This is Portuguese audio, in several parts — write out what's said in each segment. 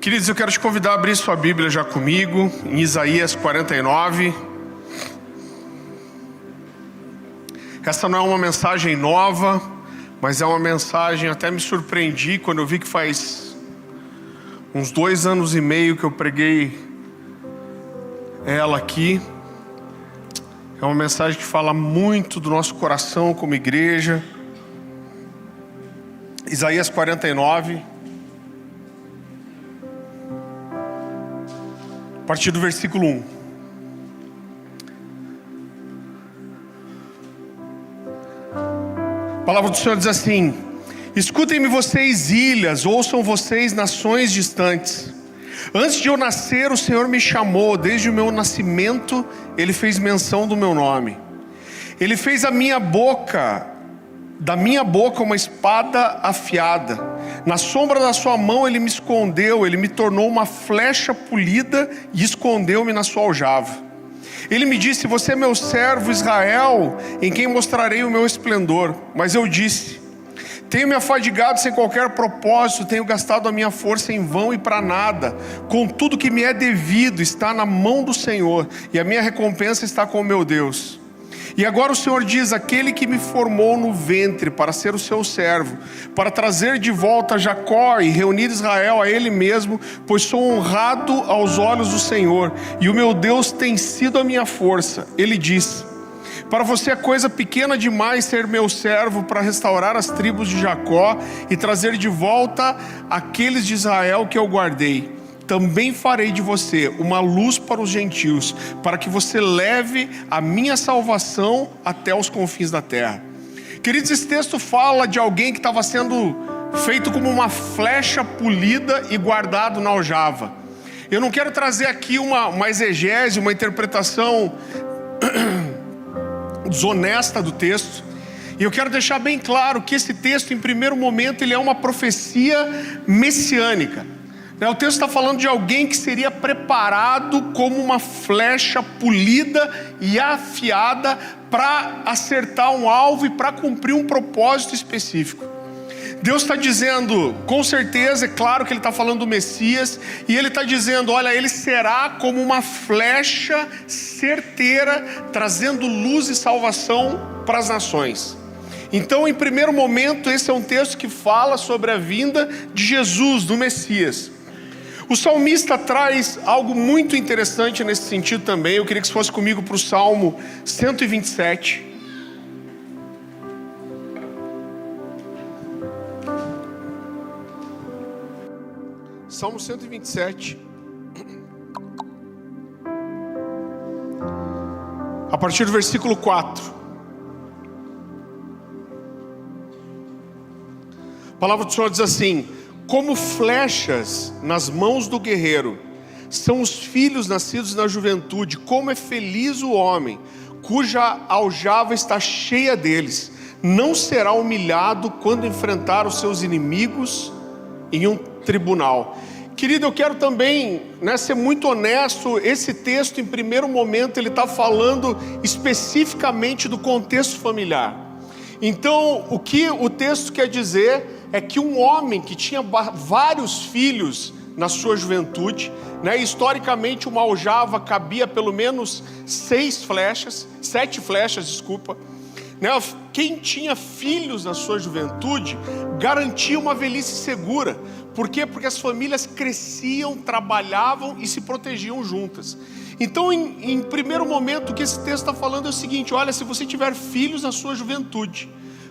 Queridos, eu quero te convidar a abrir sua Bíblia já comigo, em Isaías 49. Essa não é uma mensagem nova, mas é uma mensagem, até me surpreendi quando eu vi que faz uns 2 anos e meio que eu preguei ela aqui. É uma mensagem que fala muito do nosso coração como igreja. Isaías 49. A partir do versículo 1. A palavra do Senhor diz assim: escutem-me vocês ilhas, ouçam vocês nações distantes. Antes de eu nascer o Senhor me chamou, desde o meu nascimento Ele fez menção do meu nome. Ele fez da minha boca uma espada afiada. Na sombra da sua mão Ele me escondeu, Ele me tornou uma flecha polida e escondeu-me na sua aljava. Ele me disse: você é meu servo Israel, em quem mostrarei o meu esplendor. Mas eu disse: tenho me afadigado sem qualquer propósito, tenho gastado a minha força em vão e para nada. Com tudo que me é devido está na mão do Senhor, e a minha recompensa está com o meu Deus. E agora o Senhor diz: aquele que me formou no ventre para ser o seu servo, para trazer de volta Jacó e reunir Israel a Ele mesmo, pois sou honrado aos olhos do Senhor, e o meu Deus tem sido a minha força. Ele diz: para você é coisa pequena demais ser meu servo para restaurar as tribos de Jacó e trazer de volta aqueles de Israel que eu guardei. Também farei de você uma luz para os gentios, para que você leve a minha salvação até os confins da terra. Queridos, esse texto fala de alguém que estava sendo feito como uma flecha polida e guardado na aljava. Eu não quero trazer aqui uma exegese, uma interpretação desonesta do texto. E eu quero deixar bem claro que esse texto, em primeiro momento, ele é uma profecia messiânica. O texto está falando de alguém que seria preparado como uma flecha polida e afiada para acertar um alvo e para cumprir um propósito específico. Deus está dizendo, com certeza, é claro que Ele está falando do Messias, e Ele está dizendo: olha, Ele será como uma flecha certeira, trazendo luz e salvação para as nações. Então, em primeiro momento, esse é um texto que fala sobre a vinda de Jesus, do Messias. O salmista traz algo muito interessante nesse sentido também. Eu queria que você fosse comigo para o Salmo 127. Salmo 127. A partir do versículo 4. A palavra do Senhor diz assim: como flechas nas mãos do guerreiro são os filhos nascidos na juventude. Como é feliz o homem cuja aljava está cheia deles. Não será humilhado quando enfrentar os seus inimigos em um tribunal. Querido, eu quero também ser muito honesto. Esse texto, em primeiro momento, ele está falando especificamente do contexto familiar. Então, o que o texto quer dizer é que um homem que tinha vários filhos na sua juventude, historicamente uma aljava cabia pelo menos 7 flechas, quem tinha filhos na sua juventude garantia uma velhice segura. Por quê? Porque as famílias cresciam, trabalhavam e se protegiam juntas. Então, em primeiro momento, o que esse texto está falando é o seguinte: olha, se você tiver filhos na sua juventude,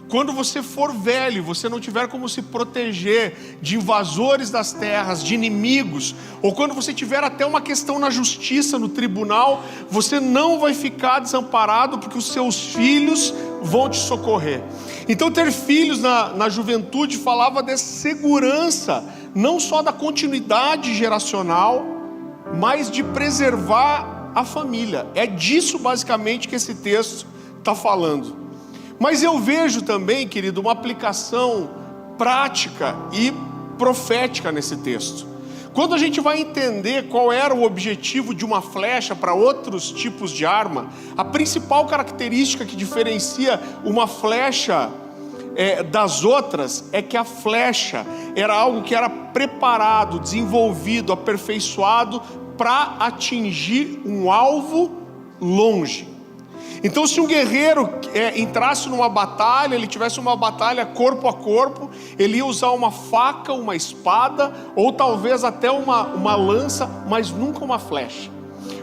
quando você for velho, você não tiver como se proteger de invasores das terras, de inimigos, ou quando você tiver até uma questão na justiça, no tribunal, você não vai ficar desamparado, porque os seus filhos vão te socorrer. Então, ter filhos na juventude falava de segurança, não só da continuidade geracional, mas de preservar a família. É disso basicamente que esse texto está falando. Mas eu vejo também, querido, uma aplicação prática e profética nesse texto. Quando a gente vai entender qual era o objetivo de uma flecha para outros tipos de arma, a principal característica que diferencia uma flecha das outras é que a flecha era algo que era preparado, desenvolvido, aperfeiçoado para atingir um alvo longe. Então, se um guerreiro entrasse numa batalha, ele tivesse uma batalha corpo a corpo, ele ia usar uma faca, uma espada, ou talvez até uma lança, mas nunca uma flecha.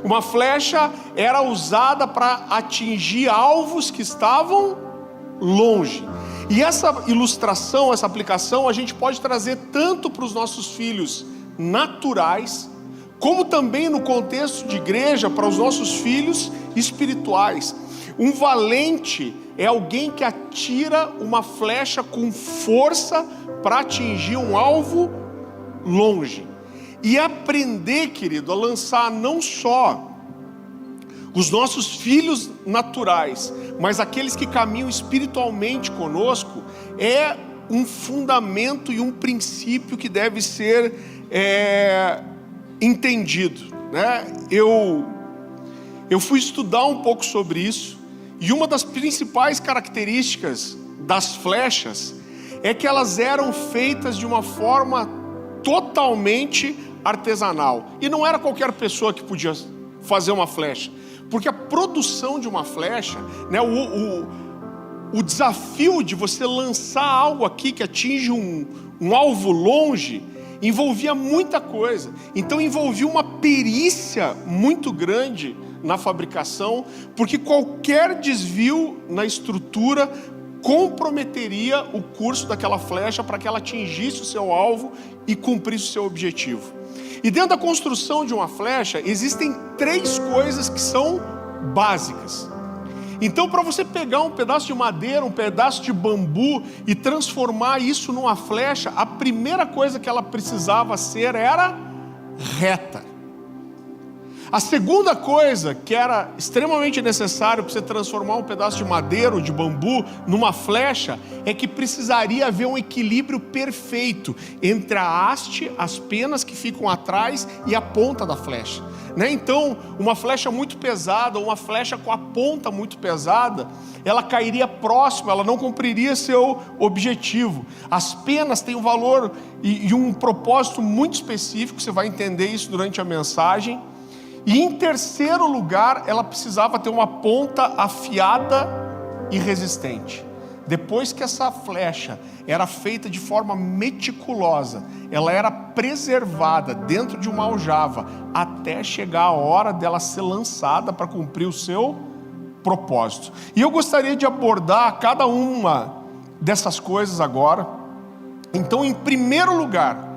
Uma flecha era usada para atingir alvos que estavam longe. E essa ilustração, essa aplicação, a gente pode trazer tanto para os nossos filhos naturais, como também no contexto de igreja, para os nossos filhos espirituais. Um valente é alguém que atira uma flecha com força para atingir um alvo longe. E aprender, querido, a lançar não só os nossos filhos naturais, mas aqueles que caminham espiritualmente conosco, é um fundamento e um princípio que deve ser entendido, né? Eu fui estudar um pouco sobre isso, e uma das principais características das flechas é que elas eram feitas de uma forma totalmente artesanal, e não era qualquer pessoa que podia fazer uma flecha, porque a produção de uma flecha, né, o desafio de você lançar algo aqui que atinge um alvo longe, envolvia muita coisa. Então envolvia uma perícia muito grande na fabricação, porque qualquer desvio na estrutura comprometeria o curso daquela flecha para que ela atingisse o seu alvo e cumprisse o seu objetivo. E dentro da construção de uma flecha existem 3 coisas que são básicas. Então, para você pegar um pedaço de madeira, um pedaço de bambu e transformar isso numa flecha, a primeira coisa que ela precisava ser era reta. A segunda coisa que era extremamente necessário para você transformar um pedaço de madeira ou de bambu numa flecha é que precisaria haver um equilíbrio perfeito entre a haste, as penas que ficam atrás e a ponta da flecha, né? Então, uma flecha muito pesada, uma flecha com a ponta muito pesada, ela cairia próximo, ela não cumpriria seu objetivo. As penas têm um valor e um propósito muito específico, você vai entender isso durante a mensagem. E em terceiro lugar, ela precisava ter uma ponta afiada e resistente. Depois que essa flecha era feita de forma meticulosa, ela era preservada dentro de uma aljava, até chegar a hora dela ser lançada para cumprir o seu propósito. E eu gostaria de abordar cada uma dessas coisas agora. Então, em primeiro lugar,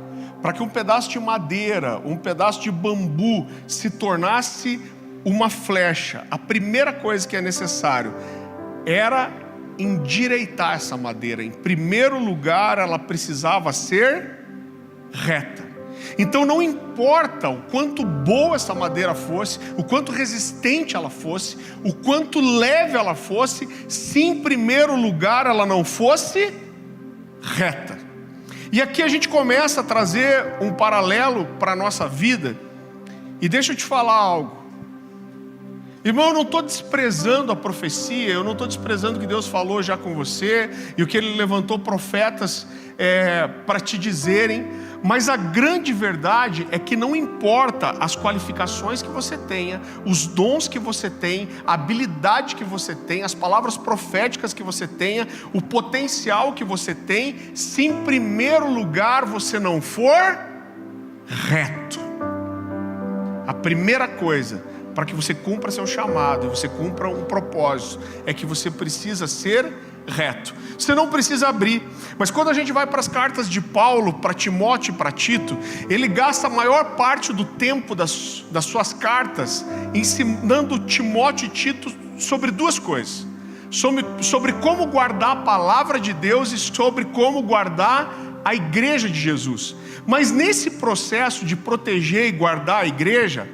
para que um pedaço de madeira, um pedaço de bambu se tornasse uma flecha, a primeira coisa que é necessário era endireitar essa madeira. Em primeiro lugar, ela precisava ser reta. Então não importa o quanto boa essa madeira fosse, o quanto resistente ela fosse, o quanto leve ela fosse, se em primeiro lugar ela não fosse reta. E aqui a gente começa a trazer um paralelo para a nossa vida. E deixa eu te falar algo. Irmão, eu não estou desprezando a profecia, eu não estou desprezando o que Deus falou já com você, e o que Ele levantou profetas para te dizerem. Mas a grande verdade é que não importa as qualificações que você tenha, os dons que você tem, a habilidade que você tem, as palavras proféticas que você tenha, o potencial que você tem, se em primeiro lugar você não for reto. A primeira coisa para que você cumpra seu chamado, e você cumpra um propósito, é que você precisa ser reto. Você não precisa abrir, mas quando a gente vai para as cartas de Paulo, para Timóteo e para Tito, ele gasta a maior parte do tempo das suas cartas ensinando Timóteo e Tito sobre 2 coisas: sobre como guardar a palavra de Deus e sobre como guardar a igreja de Jesus. Mas nesse processo de proteger e guardar a igreja,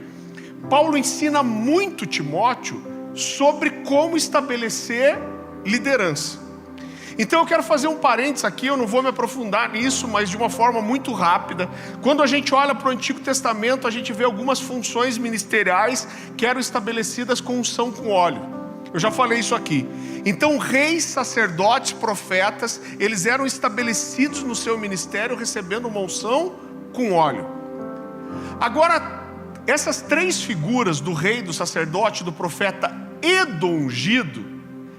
Paulo ensina muito Timóteo sobre como estabelecer liderança. Então eu quero fazer um parênteses aqui, eu não vou me aprofundar nisso, mas de uma forma muito rápida. Quando a gente olha para o Antigo Testamento, a gente vê algumas funções ministeriais que eram estabelecidas com unção com óleo. Eu já falei isso aqui. Então reis, sacerdotes, profetas, eles eram estabelecidos no seu ministério recebendo uma unção com óleo. Agora, essas três figuras do rei, do sacerdote, do profeta e do ungido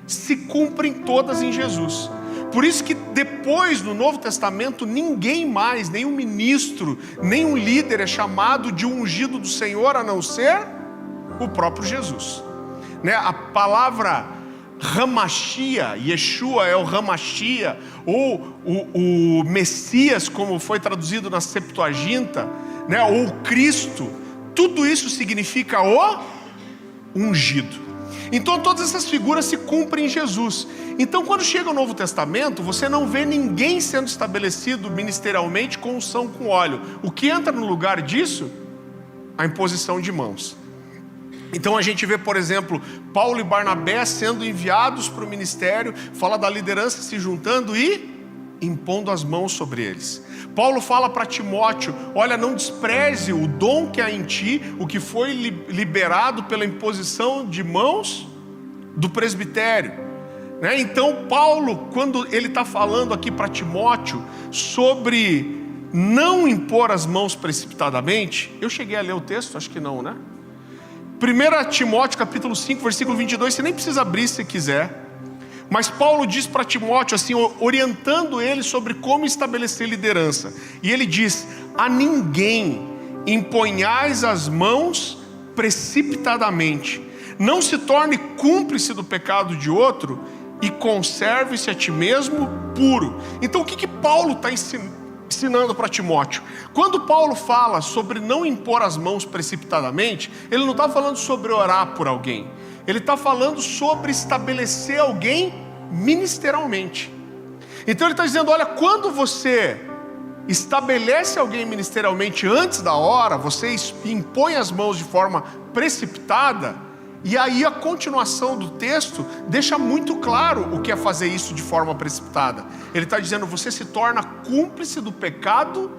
se cumprem todas em Jesus. Por isso que depois no Novo Testamento ninguém mais, nenhum ministro, nenhum líder é chamado de ungido do Senhor a não ser o próprio Jesus. A palavra Ramachia, Yeshua é o Ramachia, ou o Messias, como foi traduzido na Septuaginta, ou Cristo, tudo isso significa o ungido. Então todas essas figuras se cumprem em Jesus. Então quando chega o Novo Testamento, você não vê ninguém sendo estabelecido ministerialmente com unção com óleo. O que entra no lugar disso? A imposição de mãos. Então a gente vê, por exemplo, Paulo e Barnabé sendo enviados para o ministério, fala da liderança se juntando e impondo as mãos sobre eles. Paulo fala para Timóteo: olha, não despreze o dom que há em ti, o que foi liberado pela imposição de mãos do presbitério. Então Paulo, quando ele está falando aqui para Timóteo sobre não impor as mãos precipitadamente, eu cheguei a ler o texto, acho que não, 1 Timóteo capítulo 5, versículo 22, você nem precisa abrir se quiser. Mas Paulo diz para Timóteo, assim, orientando ele sobre como estabelecer liderança. E ele diz: a ninguém imponhais as mãos precipitadamente. Não se torne cúmplice do pecado de outro e conserve-se a ti mesmo puro. Então o que Paulo está ensinando para Timóteo? Quando Paulo fala sobre não impor as mãos precipitadamente, ele não está falando sobre orar por alguém. Ele está falando sobre estabelecer alguém ministerialmente. Então ele está dizendo: olha, quando você estabelece alguém ministerialmente antes da hora, você impõe as mãos de forma precipitada. E aí a continuação do texto deixa muito claro o que é fazer isso de forma precipitada. Ele está dizendo: você se torna cúmplice do pecado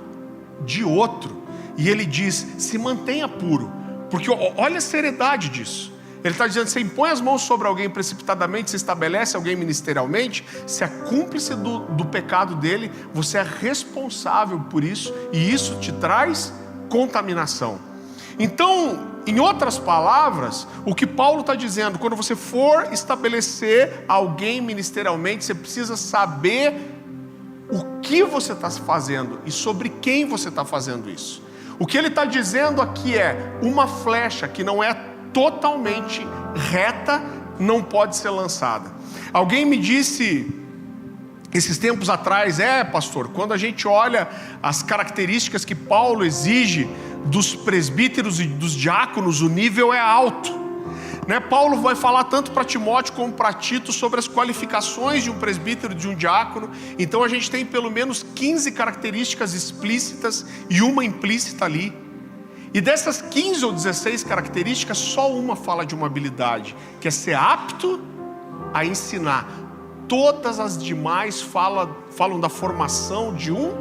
de outro. E ele diz: se mantenha puro. Porque olha a seriedade disso. Ele está dizendo: você impõe as mãos sobre alguém precipitadamente, você estabelece alguém ministerialmente, você é cúmplice do pecado dele, você é responsável por isso, e isso te traz contaminação. Então, em outras palavras, o que Paulo está dizendo: quando você for estabelecer alguém ministerialmente, você precisa saber o que você está fazendo e sobre quem você está fazendo isso. O que ele está dizendo aqui é: uma flecha que não é totalmente reta não pode ser lançada. Alguém me disse esses tempos atrás: pastor, quando a gente olha as características que Paulo exige dos presbíteros e dos diáconos, o nível é alto. Paulo vai falar tanto para Timóteo como para Tito sobre as qualificações de um presbítero e de um diácono. Então a gente tem pelo menos 15 características explícitas e uma implícita ali. E dessas 15 ou 16 características, só uma fala de uma habilidade, que é ser apto a ensinar. Todas as demais falam da formação de um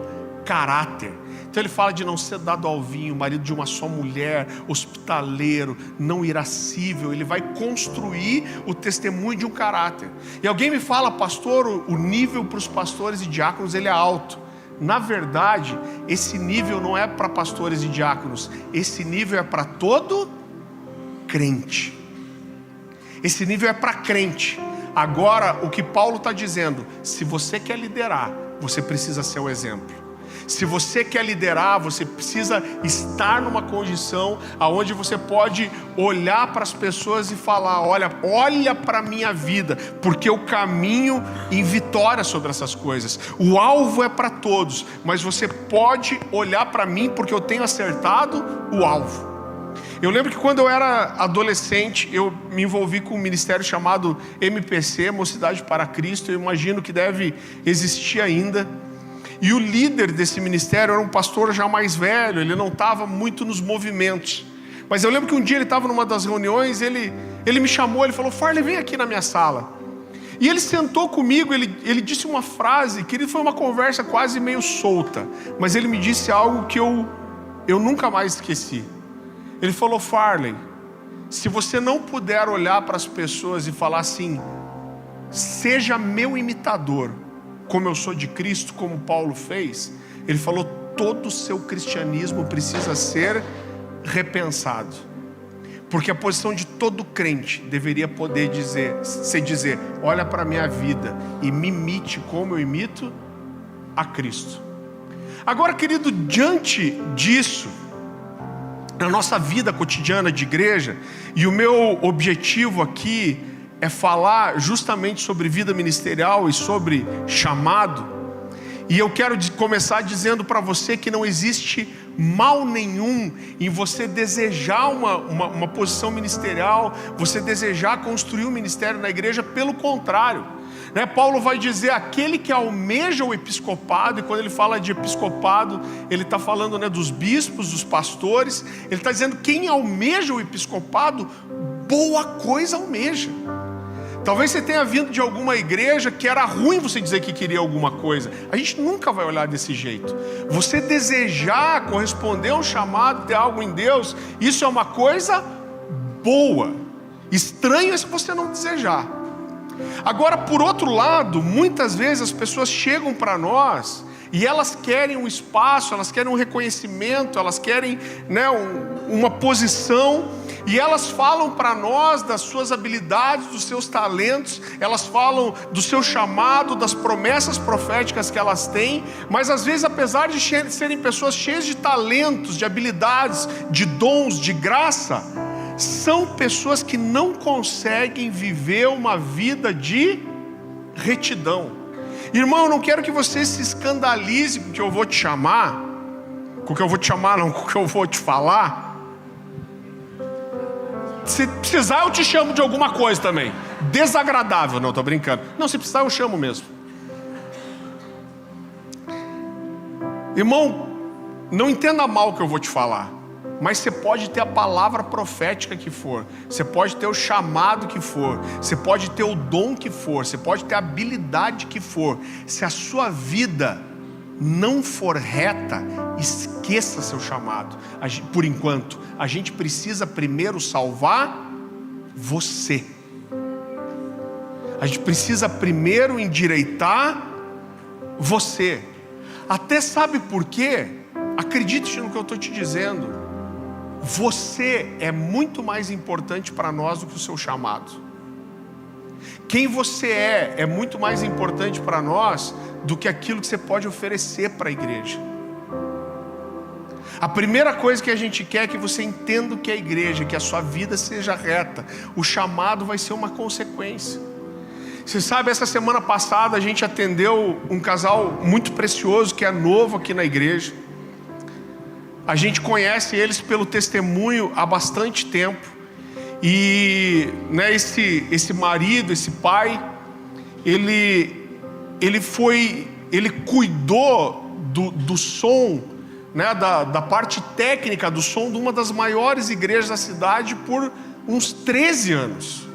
caráter. Então ele fala de não ser dado ao vinho, marido de uma só mulher, hospitaleiro, não irascível. Ele vai construir o testemunho de um caráter. E alguém me fala: pastor, o nível para os pastores e diáconos ele é alto. Na verdade, esse nível não é para pastores e diáconos, esse nível é para todo crente. Esse nível é para crente. Agora, o que Paulo está dizendo: se você quer liderar, você precisa ser o exemplo. Se você quer liderar, você precisa estar numa condição onde você pode olhar para as pessoas e falar: olha para a minha vida, porque eu caminho em vitória sobre essas coisas. O alvo é para todos, mas você pode olhar para mim porque eu tenho acertado o alvo. Eu lembro que quando eu era adolescente, eu me envolvi com um ministério chamado MPC, Mocidade para Cristo. Eu imagino que deve existir ainda. E o líder desse ministério era um pastor já mais velho, ele não estava muito nos movimentos. Mas eu lembro que um dia ele estava numa das reuniões, ele me chamou, ele falou: Farley, vem aqui na minha sala. E ele sentou comigo, ele disse uma frase, que foi uma conversa quase meio solta, mas ele me disse algo que eu nunca mais esqueci. Ele falou: Farley, se você não puder olhar para as pessoas e falar assim: seja meu imitador, como eu sou de Cristo, como Paulo fez, ele falou: todo o seu cristianismo precisa ser repensado. Porque a posição de todo crente deveria poder dizer: olha para a minha vida e me imite como eu imito a Cristo. Agora, querido, diante disso, na nossa vida cotidiana de igreja, e o meu objetivo aqui é falar justamente sobre vida ministerial e sobre chamado. E eu quero começar dizendo para você que não existe mal nenhum em você desejar uma posição ministerial, você desejar construir um ministério na igreja. Pelo contrário, né? Paulo vai dizer: aquele que almeja o episcopado, e quando ele fala de episcopado, ele está falando, né, dos bispos, dos pastores. Ele está dizendo: quem almeja o episcopado, boa coisa almeja. Talvez você tenha vindo de alguma igreja que era ruim você dizer que queria alguma coisa. A gente nunca vai olhar desse jeito. Você desejar corresponder a um chamado, ter algo em Deus, isso é uma coisa boa. Estranho é se você não desejar. Agora, por outro lado, muitas vezes as pessoas chegam para nós e elas querem um espaço, elas querem um reconhecimento, elas querem, né, uma posição. E elas falam para nós das suas habilidades, dos seus talentos, elas falam do seu chamado, das promessas proféticas que elas têm. Mas às vezes, apesar de serem pessoas cheias de talentos, de habilidades, de dons, de graça, são pessoas que não conseguem viver uma vida de retidão. Irmão, eu não quero que você se escandalize com o que eu vou te chamar, com o que eu vou te chamar não, com o que eu vou te falar. Se precisar, eu te chamo de alguma coisa também. Desagradável. Não, estou brincando. Não, se precisar, eu chamo mesmo. Irmão, não entenda mal o que eu vou te falar, mas você pode ter a palavra profética que for, você pode ter o chamado que for, você pode ter o dom que for, você pode ter a habilidade que for. Se a sua vida não for reta, esqueça seu chamado. Por enquanto, a gente precisa primeiro salvar você. A gente precisa primeiro endireitar você. Até sabe por quê? Acredite no que eu estou te dizendo. Você é muito mais importante para nós do que o seu chamado. Quem você é muito mais importante para nós do que aquilo que você pode oferecer para a igreja. A primeira coisa que a gente quer é que você entenda o que é a igreja, que a sua vida seja reta. O chamado vai ser uma consequência. Você sabe, essa semana passada a gente atendeu um casal muito precioso que é novo aqui na igreja. A gente conhece eles pelo testemunho há bastante tempo. E, né, esse marido, esse pai, ele cuidou do som, né, da parte técnica do som de uma das maiores igrejas da cidade por uns 13 anos.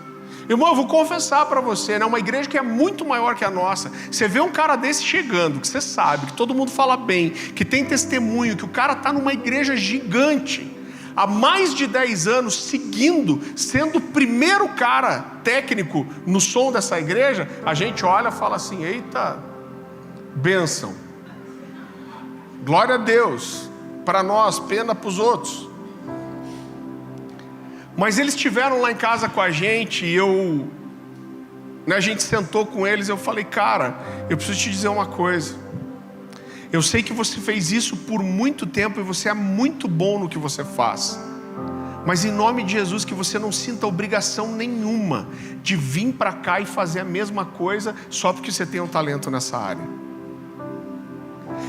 Irmão, eu vou confessar para você, né, uma igreja que é muito maior que a nossa. Você vê um cara desse chegando, que você sabe, que todo mundo fala bem, que tem testemunho, que o cara está numa igreja gigante há mais de 10 anos, seguindo, sendo o primeiro cara técnico no som dessa igreja. A gente olha e fala assim: eita, bênção, glória a Deus, para nós, pena para os outros. Mas eles estiveram lá em casa com a gente e a gente sentou com eles. Eu falei: cara, eu preciso te dizer uma coisa. Eu sei que você fez isso por muito tempo e você é muito bom no que você faz. Mas em nome de Jesus, que você não sinta obrigação nenhuma de vir para cá e fazer a mesma coisa só porque você tem um talento nessa área.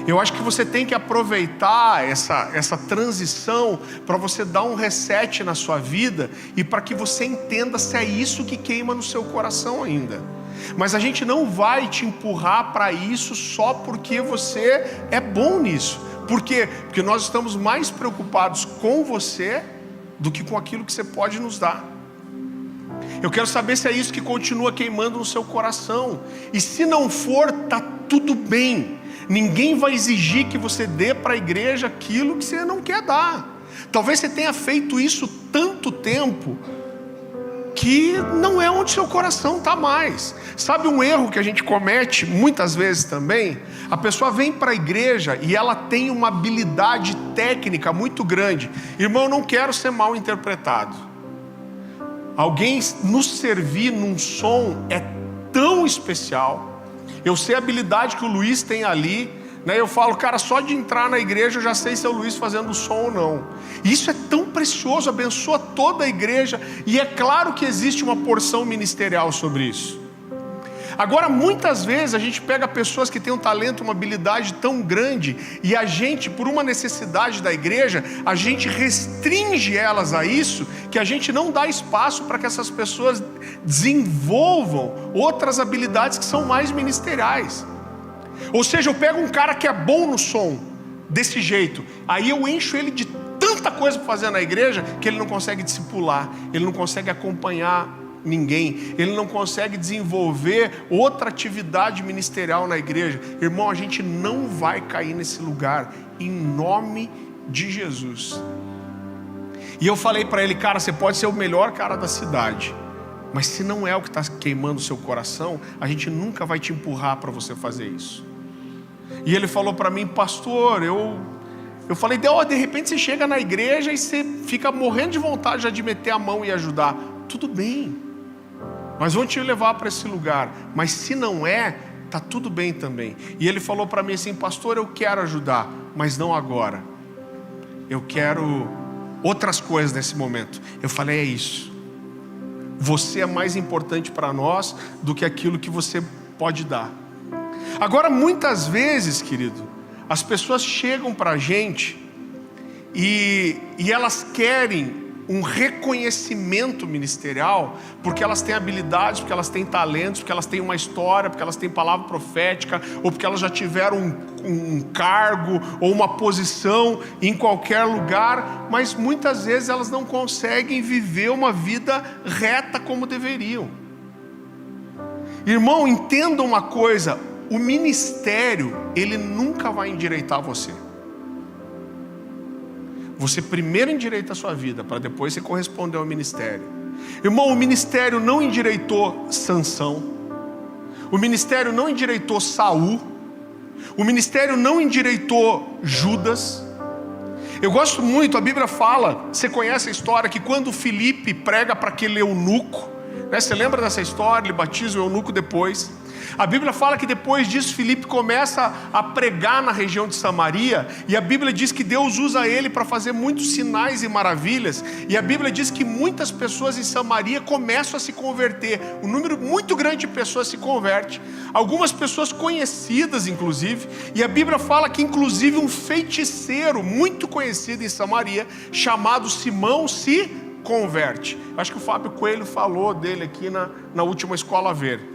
Eu acho que você tem que aproveitar essa transição para você dar um reset na sua vida e para que você entenda se é isso que queima no seu coração ainda. Mas a gente não vai te empurrar para isso só porque você é bom nisso. Por quê? Porque nós estamos mais preocupados com você do que com aquilo que você pode nos dar. Eu quero saber se é isso que continua queimando no seu coração. E se não for, tá tudo bem. Ninguém vai exigir que você dê para a igreja aquilo que você não quer dar. Talvez você tenha feito isso tanto tempo que não é onde seu coração está mais. Sabe um erro que a gente comete muitas vezes também? A pessoa vem para a igreja e ela tem uma habilidade técnica muito grande. Irmão, eu não quero ser mal interpretado. Alguém nos servir num som é tão especial. Eu sei a habilidade que o Luiz tem ali, né? Eu falo, cara, só de entrar na igreja eu já sei se é o Luiz fazendo som ou não. Isso é tão precioso, abençoa toda a igreja. E é claro que existe uma porção ministerial sobre isso. Agora, muitas vezes a gente pega pessoas que têm um talento, uma habilidade tão grande, e a gente, por uma necessidade da igreja, a gente restringe elas a isso, que a gente não dá espaço para que essas pessoas desenvolvam outras habilidades que são mais ministeriais. Ou seja, eu pego um cara que é bom no som, desse jeito, aí eu encho ele de tanta coisa para fazer na igreja, que ele não consegue discipular, ele não consegue acompanhar ninguém, ele não consegue desenvolver outra atividade ministerial na igreja. Irmão, a gente não vai cair nesse lugar, em nome de Jesus. E eu falei para ele, cara, você pode ser o melhor cara da cidade, mas se não é o que está queimando o seu coração, a gente nunca vai te empurrar para você fazer isso. E ele falou para mim, pastor, eu falei, de repente você chega na igreja e você fica morrendo de vontade de meter a mão e ajudar. Tudo bem, nós vamos te levar para esse lugar, mas se não é, tá tudo bem também. E ele falou para mim assim, pastor, eu quero ajudar, mas não agora. Eu quero outras coisas nesse momento. Eu falei, é isso. Você é mais importante para nós do que aquilo que você pode dar. Agora, muitas vezes, querido, as pessoas chegam para a gente e elas querem um reconhecimento ministerial, porque elas têm habilidades, porque elas têm talentos, porque elas têm uma história, porque elas têm palavra profética, ou porque elas já tiveram um cargo ou uma posição em qualquer lugar, mas muitas vezes elas não conseguem viver uma vida reta como deveriam. Irmão, entenda uma coisa, o ministério, ele nunca vai endireitar você. Você primeiro endireita a sua vida, para depois você corresponder ao ministério. Irmão, o ministério não endireitou Sansão. O ministério não endireitou Saul. O ministério não endireitou Judas. Eu gosto muito, a Bíblia fala, você conhece a história, que quando Filipe prega para aquele eunuco, né, você lembra dessa história, ele batiza o eunuco depois. A Bíblia fala que depois disso Filipe começa a pregar na região de Samaria, e a Bíblia diz que Deus usa ele para fazer muitos sinais e maravilhas, e a Bíblia diz que muitas pessoas em Samaria começam a se converter, um número muito grande de pessoas se converte, algumas pessoas conhecidas inclusive, e a Bíblia fala que inclusive um feiticeiro muito conhecido em Samaria, chamado Simão, se converte. Acho que o Fábio Coelho falou dele aqui na última Escola Ver.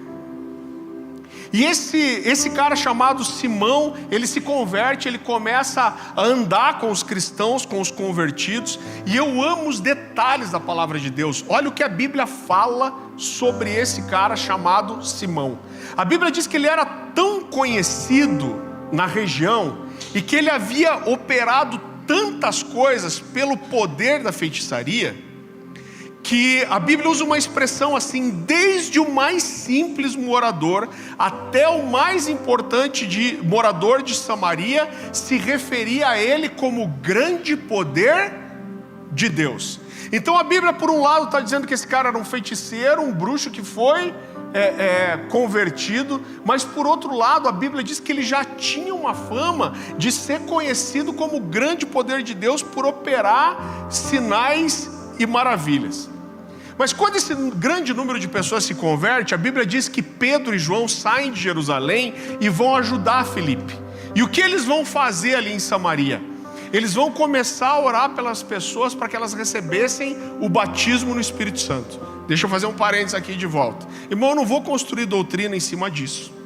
E esse cara chamado Simão, ele se converte, ele começa a andar com os cristãos, com os convertidos, e eu amo os detalhes da palavra de Deus. Olha o que a Bíblia fala sobre esse cara chamado Simão. A Bíblia diz que ele era tão conhecido na região, e que ele havia operado tantas coisas pelo poder da feitiçaria, que a Bíblia usa uma expressão assim, desde o mais simples morador até o mais importante morador de Samaria, se referia a ele como grande poder de Deus. Então a Bíblia por um lado está dizendo que esse cara era um feiticeiro, um bruxo que foi convertido, mas por outro lado a Bíblia diz que ele já tinha uma fama de ser conhecido como grande poder de Deus por operar sinais e maravilhas. Mas quando esse grande número de pessoas se converte, a Bíblia diz que Pedro e João saem de Jerusalém e vão ajudar Filipe. E o que eles vão fazer ali em Samaria? Eles vão começar a orar pelas pessoas para que elas recebessem o batismo no Espírito Santo. Deixa eu fazer um parênteses aqui de volta. Irmão, eu não vou construir doutrina em cima disso.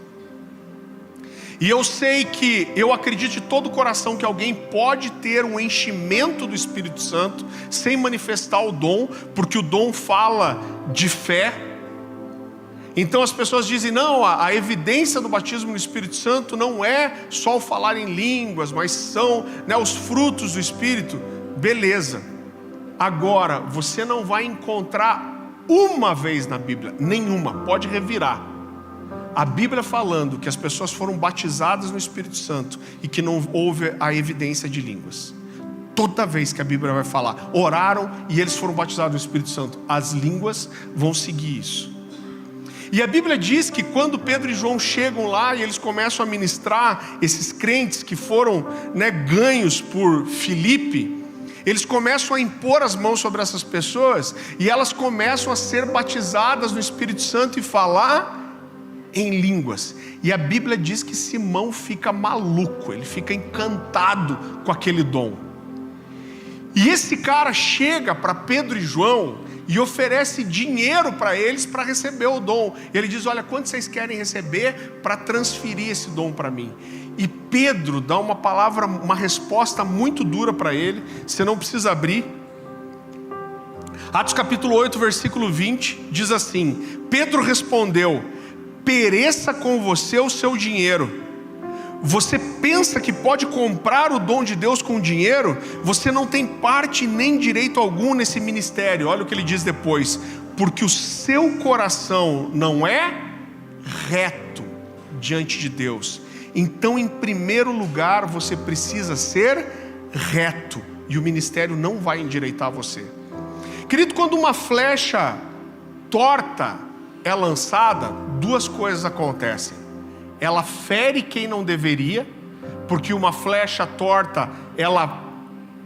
E eu sei que, eu acredito de todo o coração que alguém pode ter um enchimento do Espírito Santo sem manifestar o dom, porque o dom fala de fé. Então as pessoas dizem, não, a evidência do batismo no Espírito Santo não é só o falar em línguas, mas são, né, os frutos do Espírito. beleza. Agora, você não vai encontrar uma vez na Bíblia, nenhuma, pode revirar, a Bíblia falando que as pessoas foram batizadas no Espírito Santo e que não houve a evidência de línguas. Toda vez que a Bíblia vai falar, oraram e eles foram batizados no Espírito Santo, as línguas vão seguir isso. E a Bíblia diz que quando Pedro e João chegam lá e eles começam a ministrar esses crentes que foram, ganhos por Filipe, eles começam a impor as mãos sobre essas pessoas e elas começam a ser batizadas no Espírito Santo e falar em línguas. E a Bíblia diz que Simão fica maluco, ele fica encantado com aquele dom. E esse cara chega para Pedro e João e oferece dinheiro para eles para receber o dom. Ele diz: olha, quanto vocês querem receber para transferir esse dom para mim? E Pedro dá uma resposta muito dura para ele. Você não precisa abrir. Atos capítulo 8, versículo 20, diz assim: Pedro respondeu: pereça com você o seu dinheiro. Você pensa que pode comprar o dom de Deus com dinheiro? Você não tem parte nem direito algum nesse ministério. Olha o que ele diz depois: porque o seu coração não é reto diante de Deus. Então, em primeiro lugar, você precisa ser reto, e o ministério não vai endireitar você. Querido, quando uma flecha torta é lançada, duas coisas acontecem. Ela fere quem não deveria, porque uma flecha torta, ela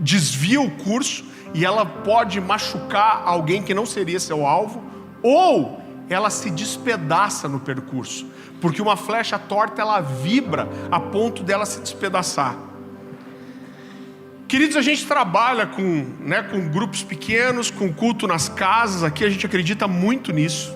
desvia o curso e ela pode machucar alguém que não seria seu alvo, ou ela se despedaça no percurso, porque uma flecha torta, ela vibra a ponto dela se despedaçar. Queridos, a gente trabalha com grupos pequenos, com culto nas casas, aqui a gente acredita muito nisso.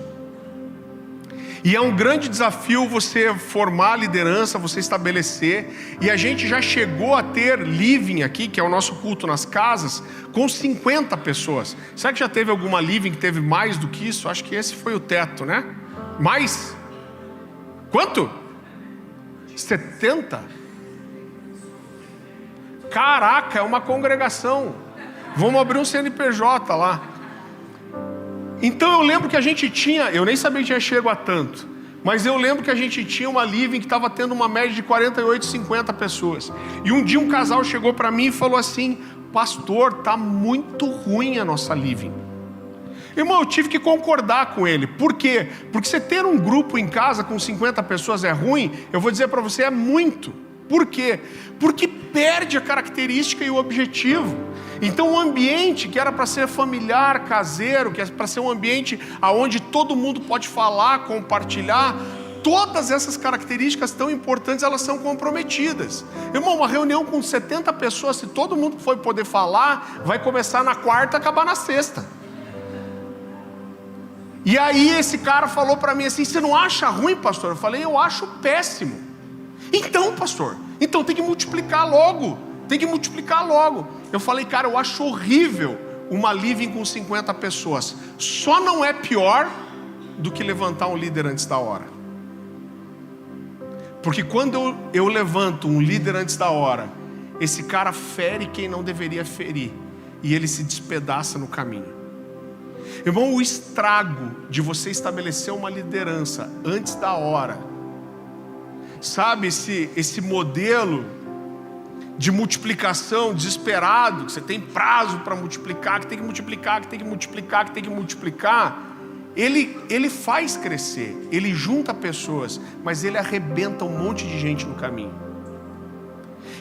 E é um grande desafio você formar liderança, você estabelecer. E a gente já chegou a ter living aqui, que é o nosso culto nas casas, com 50 pessoas. Será que já teve alguma living que teve mais do que isso? Acho que esse foi o teto, né? Mais? Quanto? 70? Caraca, é uma congregação. Vamos abrir um CNPJ lá. Então eu lembro que a gente tinha, eu nem sabia que tinha chego a tanto, mas eu lembro que a gente tinha uma living que estava tendo uma média de 48, 50 pessoas. E um dia um casal chegou para mim e falou assim: pastor, está muito ruim a nossa living. Irmão, eu tive que concordar com ele. Por quê? Porque você ter um grupo em casa com 50 pessoas é ruim? Eu vou dizer para você, é muito. Por quê? Porque perde a característica e o objetivo. Então o ambiente que era para ser familiar, caseiro, que é para ser um ambiente onde todo mundo pode falar, compartilhar, todas essas características tão importantes, elas são comprometidas. Irmão, uma reunião com 70 pessoas, se todo mundo for poder falar, vai começar na quarta e acabar na sexta. E aí esse cara falou para mim assim: você não acha ruim, pastor? Eu falei: eu acho péssimo. Então, pastor, então tem que multiplicar logo. Tem que multiplicar logo. Eu falei: cara, eu acho horrível uma living com 50 pessoas. Só não é pior do que levantar um líder antes da hora. Porque quando eu levanto um líder antes da hora, esse cara fere quem não deveria ferir, e ele se despedaça no caminho. Irmão, o estrago de você estabelecer uma liderança antes da hora, sabe, esse modelo de multiplicação desesperado, que você tem prazo para multiplicar, que tem que multiplicar, que tem que multiplicar, que tem que multiplicar, ele faz crescer, ele junta pessoas, mas ele arrebenta um monte de gente no caminho.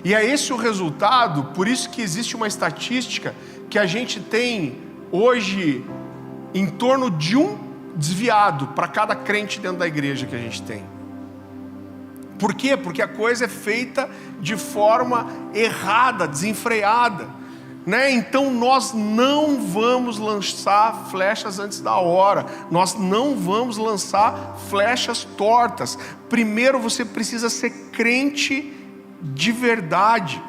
E é esse o resultado. Por isso que existe uma estatística que a gente tem hoje em torno de um desviado para cada crente dentro da igreja que a gente tem. Por quê? Porque a coisa é feita de forma errada, desenfreada, né? Então nós não vamos lançar flechas antes da hora, nós não vamos lançar flechas tortas. Primeiro você precisa ser crente de verdade.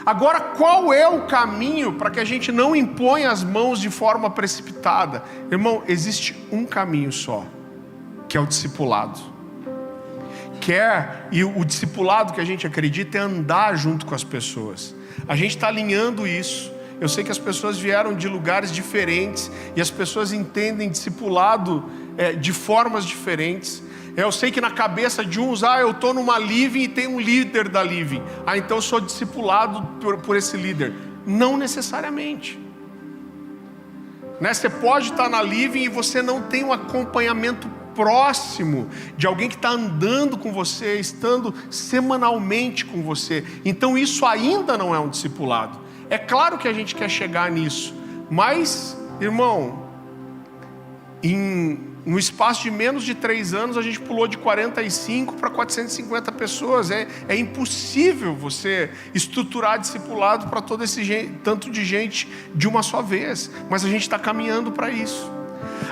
Agora, qual é o caminho para que a gente não imponha as mãos de forma precipitada? Irmão, existe um caminho só, que é o discipulado. quer, e o discipulado que a gente acredita é andar junto com as pessoas. A gente está alinhando isso. Eu sei que as pessoas vieram de lugares diferentes e as pessoas entendem discipulado de formas diferentes. Eu sei que na cabeça de uns, eu estou numa living e tem um líder da living. Então eu sou discipulado por esse líder. Não necessariamente. Você pode estar na living e você não tem um acompanhamento próximo de alguém que está andando com você, estando semanalmente com você. Então isso ainda não é um discipulado. É claro que a gente quer chegar nisso, mas, irmão, no espaço de menos de 3 anos a gente pulou de 45 para 450 pessoas. É impossível você estruturar discipulado para todo esse tanto de gente de uma só vez, mas a gente está caminhando para isso.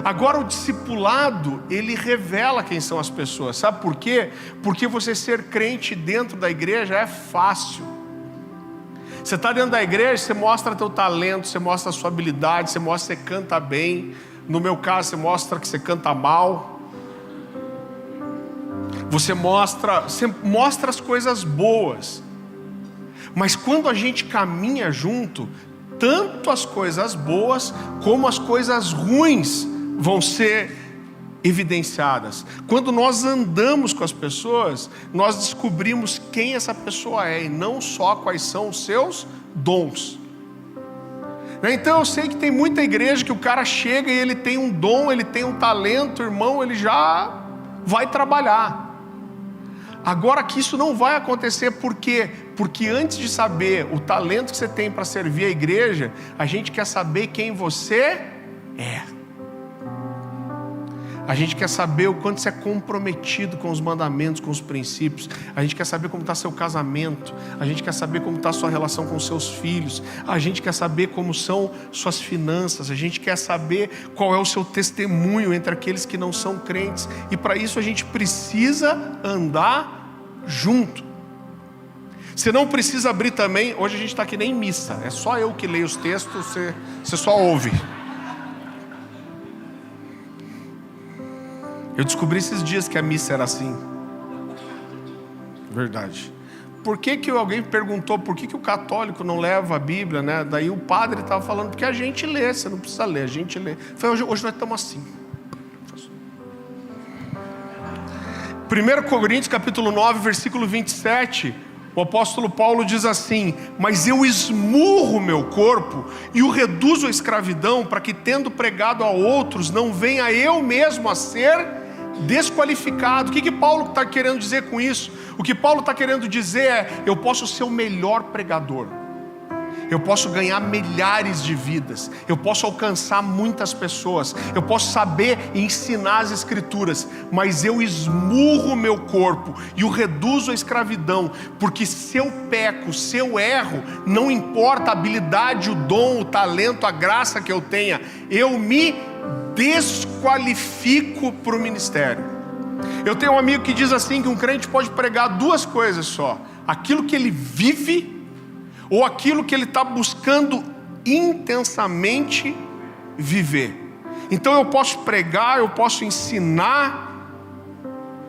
Agora, o discipulado, ele revela quem são as pessoas. Sabe por quê? Porque você ser crente dentro da igreja é fácil. Você está dentro da igreja, você mostra teu talento, você mostra a sua habilidade, você mostra que você canta bem. No meu caso, você mostra que você canta mal. Você mostra as coisas boas. Mas quando a gente caminha junto, tanto as coisas boas como as coisas ruins vão ser evidenciadas. Quando nós andamos com as pessoas, nós descobrimos quem essa pessoa é e não só quais são os seus dons. Então eu sei que tem muita igreja que o cara chega e ele tem um dom, ele tem um talento, irmão, ele já vai trabalhar. Agora que isso não vai acontecer, por quê? Porque antes de saber o talento que você tem para servir a igreja, a gente quer saber quem você é. A gente quer saber o quanto você é comprometido com os mandamentos, com os princípios. A gente quer saber como está seu casamento. A gente quer saber como está a sua relação com os seus filhos. A gente quer saber como são suas finanças. A gente quer saber qual é o seu testemunho entre aqueles que não são crentes. E para isso a gente precisa andar junto. Você não precisa abrir também. Hoje a gente está aqui nem em missa. É só eu que leio os textos, você só ouve. Eu descobri esses dias que a missa era assim. Verdade. Por que alguém perguntou por que o católico não leva a Bíblia, né? Daí o padre estava falando, porque a gente lê, você não precisa ler, a gente lê. Falei, hoje nós estamos assim. 1 Coríntios capítulo 9, versículo 27, o apóstolo Paulo diz assim: mas eu esmurro meu corpo e o reduzo à escravidão, para que tendo pregado a outros, não venha eu mesmo a ser desqualificado. O que Paulo está querendo dizer com isso? O que Paulo está querendo dizer é: eu posso ser o melhor pregador, eu posso ganhar milhares de vidas, eu posso alcançar muitas pessoas, eu posso saber ensinar as escrituras, mas eu esmurro meu corpo e o reduzo à escravidão, porque se eu peco, se eu erro, não importa a habilidade, o dom, o talento, a graça que eu tenha, eu me desqualifico para o ministério. Eu tenho um amigo que diz assim, que um crente pode pregar 2 coisas só: aquilo que ele vive, ou aquilo que ele está buscando intensamente viver. Então eu posso pregar, eu posso ensinar,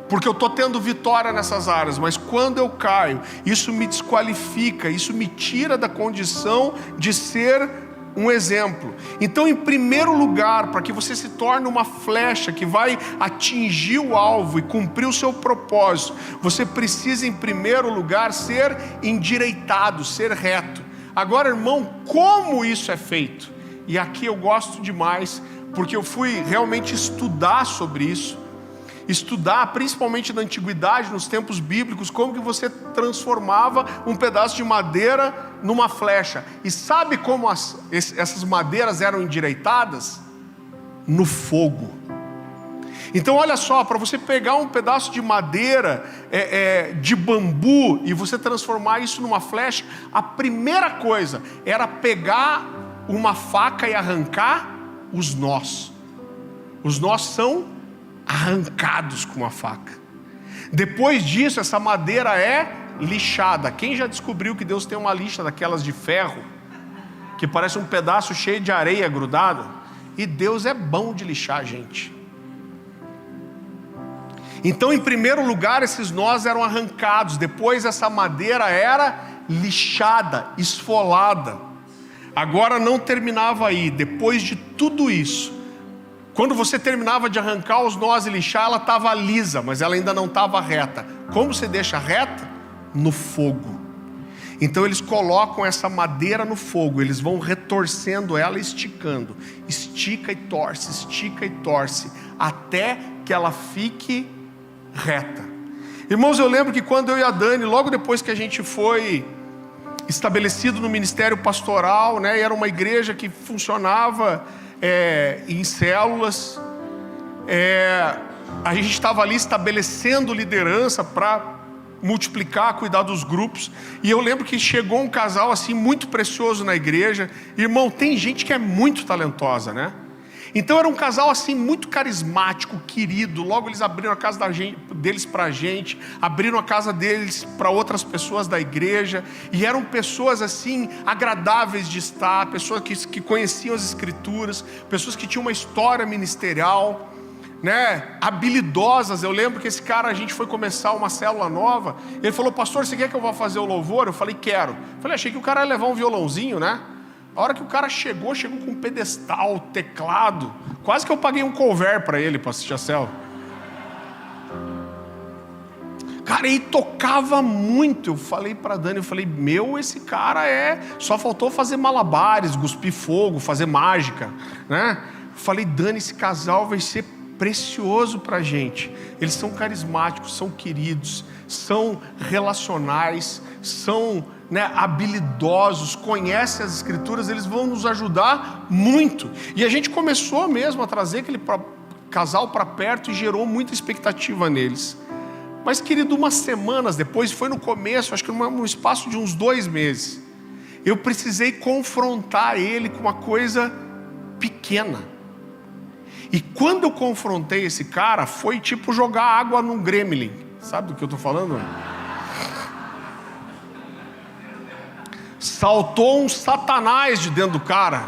porque eu estou tendo vitória nessas áreas, mas quando eu caio, isso me desqualifica, isso me tira da condição de ser um exemplo. Então, em primeiro lugar, para que você se torne uma flecha que vai atingir o alvo e cumprir o seu propósito, você precisa, em primeiro lugar, ser endireitado, ser reto. Agora, irmão, como isso é feito? E aqui eu gosto demais, porque eu fui realmente estudar sobre isso. Estudar, principalmente na antiguidade, nos tempos bíblicos, como que você transformava um pedaço de madeira numa flecha. E sabe como essas madeiras eram endireitadas? No fogo. Então olha só, para você pegar um pedaço de madeira, de bambu, e você transformar isso numa flecha, a primeira coisa era pegar uma faca e arrancar os nós. Os nós são arrancados com uma faca. Depois disso, essa madeira é lixada. Quem já descobriu que Deus tem uma lixa daquelas de ferro, que parece um pedaço cheio de areia grudada? E Deus é bom de lixar a gente. Então, em primeiro lugar, esses nós eram arrancados. Depois, essa madeira era lixada, esfolada. Agora não terminava aí. Depois de tudo isso, quando você terminava de arrancar os nós e lixar, ela estava lisa, mas ela ainda não estava reta. Como você deixa reta? No fogo. Então eles colocam essa madeira no fogo, eles vão retorcendo ela, esticando. Estica e torce, até que ela fique reta. Irmãos, eu lembro que quando eu e a Dani, logo depois que a gente foi estabelecido no ministério pastoral, né, era uma igreja que funcionava em células, a gente estava ali estabelecendo liderança para multiplicar, cuidar dos grupos. E eu lembro que chegou um casal assim muito precioso na igreja. Irmão, tem gente que é muito talentosa, né? Então era um casal assim muito carismático, querido. Logo eles abriram a casa deles para a gente, abriram a casa deles para outras pessoas da igreja, e eram pessoas assim agradáveis de estar, pessoas que conheciam as escrituras, pessoas que tinham uma história ministerial, né, habilidosas. Eu lembro que esse cara, a gente foi começar uma célula nova, ele falou: pastor, você quer que eu vá fazer o louvor? Eu falei: quero. Eu falei: achei que o cara ia levar um violãozinho, né? A hora que o cara chegou com um pedestal, teclado, quase que eu paguei um cover para ele para assistir a célula. Cara, ele tocava muito. Eu falei para Dani, esse cara só faltou fazer malabares, cuspir fogo, fazer mágica, né? Eu falei: Dani, esse casal vai ser precioso para a gente. Eles são carismáticos, são queridos, são relacionais, são, né, habilidosos, conhecem as escrituras, eles vão nos ajudar muito. E a gente começou mesmo a trazer aquele casal para perto e gerou muita expectativa neles. Mas, querido, umas semanas depois, foi no começo, acho que no espaço de uns 2 meses, eu precisei confrontar ele com uma coisa pequena. E quando eu confrontei esse cara, foi tipo jogar água num gremlin. Sabe do que eu estou falando? Saltou um satanás de dentro do cara.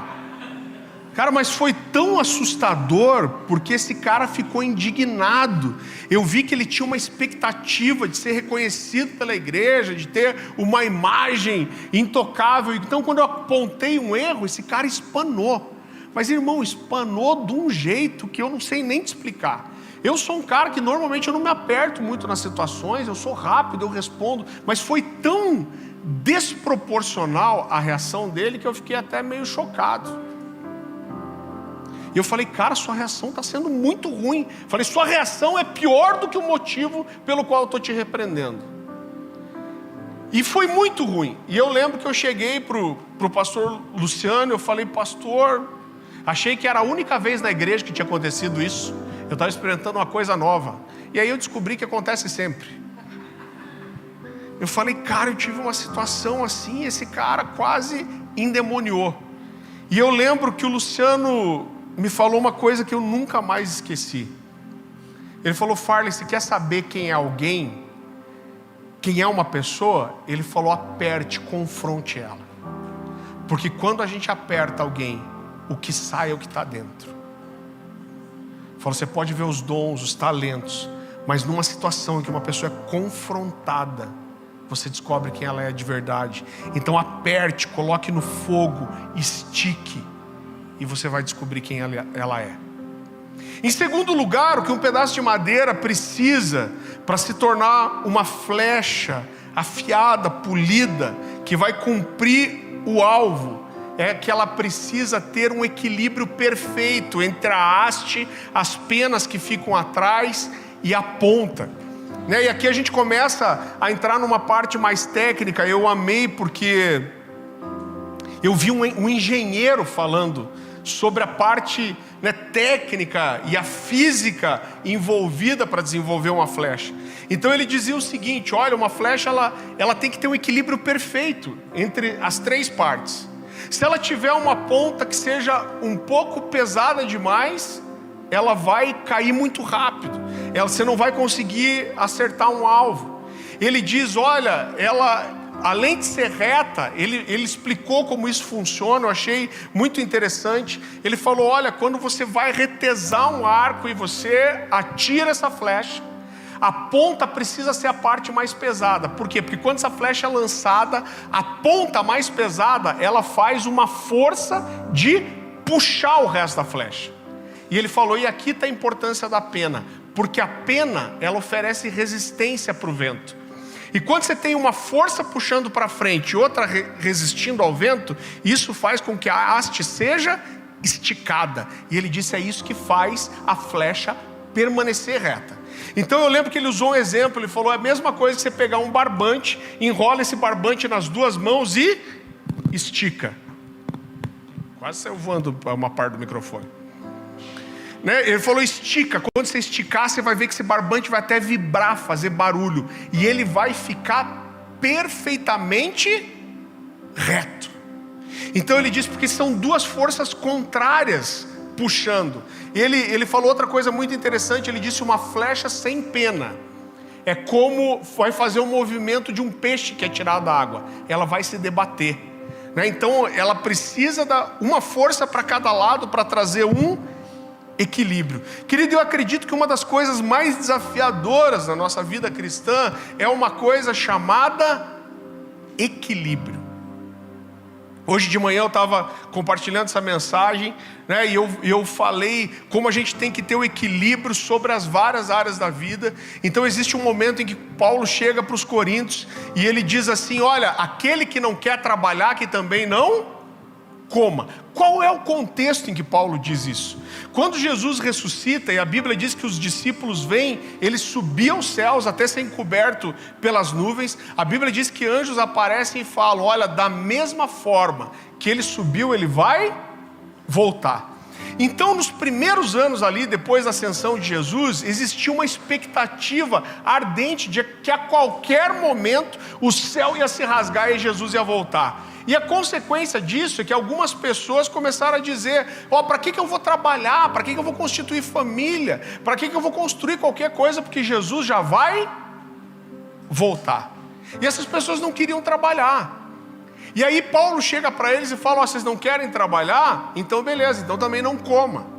Cara, mas foi tão assustador, porque esse cara ficou indignado. Eu vi que ele tinha uma expectativa de ser reconhecido pela igreja, de ter uma imagem intocável. Então, quando eu apontei um erro, esse cara espanou. Mas, irmão, espanou de um jeito que eu não sei nem te explicar. Eu sou um cara que normalmente eu não me aperto muito nas situações, eu sou rápido, eu respondo, mas foi tão desproporcional a reação dele que eu fiquei até meio chocado. E eu falei: cara, sua reação está sendo muito ruim. Falei: sua reação é pior do que o motivo pelo qual eu estou te repreendendo. E foi muito ruim. E eu lembro que eu cheguei pro pastor Luciano, eu falei: pastor, achei que era a única vez na igreja que tinha acontecido isso. Eu estava experimentando uma coisa nova. E aí eu descobri que acontece sempre. Eu falei: cara, eu tive uma situação assim, esse cara quase endemoniou. E eu lembro que o Luciano me falou uma coisa que eu nunca mais esqueci. Ele falou: Farley, você quer saber quem é alguém? Quem é uma pessoa? Ele falou: aperte, confronte ela. Porque quando a gente aperta alguém, o que sai é o que está dentro. Falou: você pode ver os dons, os talentos, mas numa situação em que uma pessoa é confrontada, você descobre quem ela é de verdade. Então aperte, coloque no fogo, estique, e você vai descobrir quem ela é. Em segundo lugar, o que um pedaço de madeira precisa para se tornar uma flecha afiada, polida, que vai cumprir o alvo, é que ela precisa ter um equilíbrio perfeito entre a haste, as penas que ficam atrás e a ponta, né? E aqui a gente começa a entrar numa parte mais técnica. Eu amei porque eu vi um engenheiro falando sobre a parte, né, técnica e a física envolvida para desenvolver uma flecha. Então ele dizia o seguinte: olha, uma flecha ela tem que ter um equilíbrio perfeito entre as 3 partes. Se ela tiver uma ponta que seja um pouco pesada demais, ela vai cair muito rápido. Você não vai conseguir acertar um alvo. Ele diz: olha, ela, além de ser reta, ele explicou como isso funciona. Eu achei muito interessante. Ele falou: olha, quando você vai retesar um arco e você atira essa flecha, A ponta precisa ser a parte mais pesada. Por quê? Porque quando essa flecha é lançada, a ponta mais pesada, ela faz uma força de puxar o resto da flecha. E ele falou, e aqui está a importância da pena. Porque a pena, ela oferece resistência para o vento. E quando você tem uma força puxando para frente e outra resistindo ao vento, isso faz com que a haste seja esticada. E ele disse, é isso que faz a flecha permanecer reta. Então eu lembro que ele usou um exemplo, ele falou, é a mesma coisa que você pegar um barbante, enrola esse barbante nas duas mãos e estica. Quase saiu voando uma parte do microfone. Né? Ele falou, estica. Quando você esticar, você vai ver que esse barbante vai até vibrar, fazer barulho. E ele vai ficar perfeitamente reto. Então ele disse, porque são duas forças contrárias puxando. Ele falou outra coisa muito interessante, ele disse, uma flecha sem pena é como vai fazer o movimento de um peixe que é tirado da água. Ela vai se debater. Né? Então ela precisa dar uma força para cada lado para trazer um equilíbrio. Querido, eu acredito que uma das coisas mais desafiadoras na nossa vida cristã é uma coisa chamada equilíbrio. Hoje de manhã eu estava compartilhando essa mensagem, né, e eu falei como a gente tem que ter o equilíbrio sobre as várias áreas da vida. Então existe um momento em que Paulo chega para os Coríntios e ele diz assim, olha, aquele que não quer trabalhar, que também não coma. Qual é o contexto em que Paulo diz isso? Quando Jesus ressuscita, e a Bíblia diz que os discípulos vêm, eles subiam aos céus até serem cobertos pelas nuvens. A Bíblia diz que anjos aparecem e falam, olha, da mesma forma que ele subiu, ele vai voltar. Então nos primeiros anos ali, depois da ascensão de Jesus, existia uma expectativa ardente de que a qualquer momento o céu ia se rasgar e Jesus ia voltar. E a consequência disso é que algumas pessoas começaram a dizer, para que eu vou trabalhar? Para que eu vou constituir família? Para que eu vou construir qualquer coisa? Porque Jesus já vai voltar. E essas pessoas não queriam trabalhar. E aí Paulo chega para eles e fala, vocês não querem trabalhar? Então beleza, então também não coma.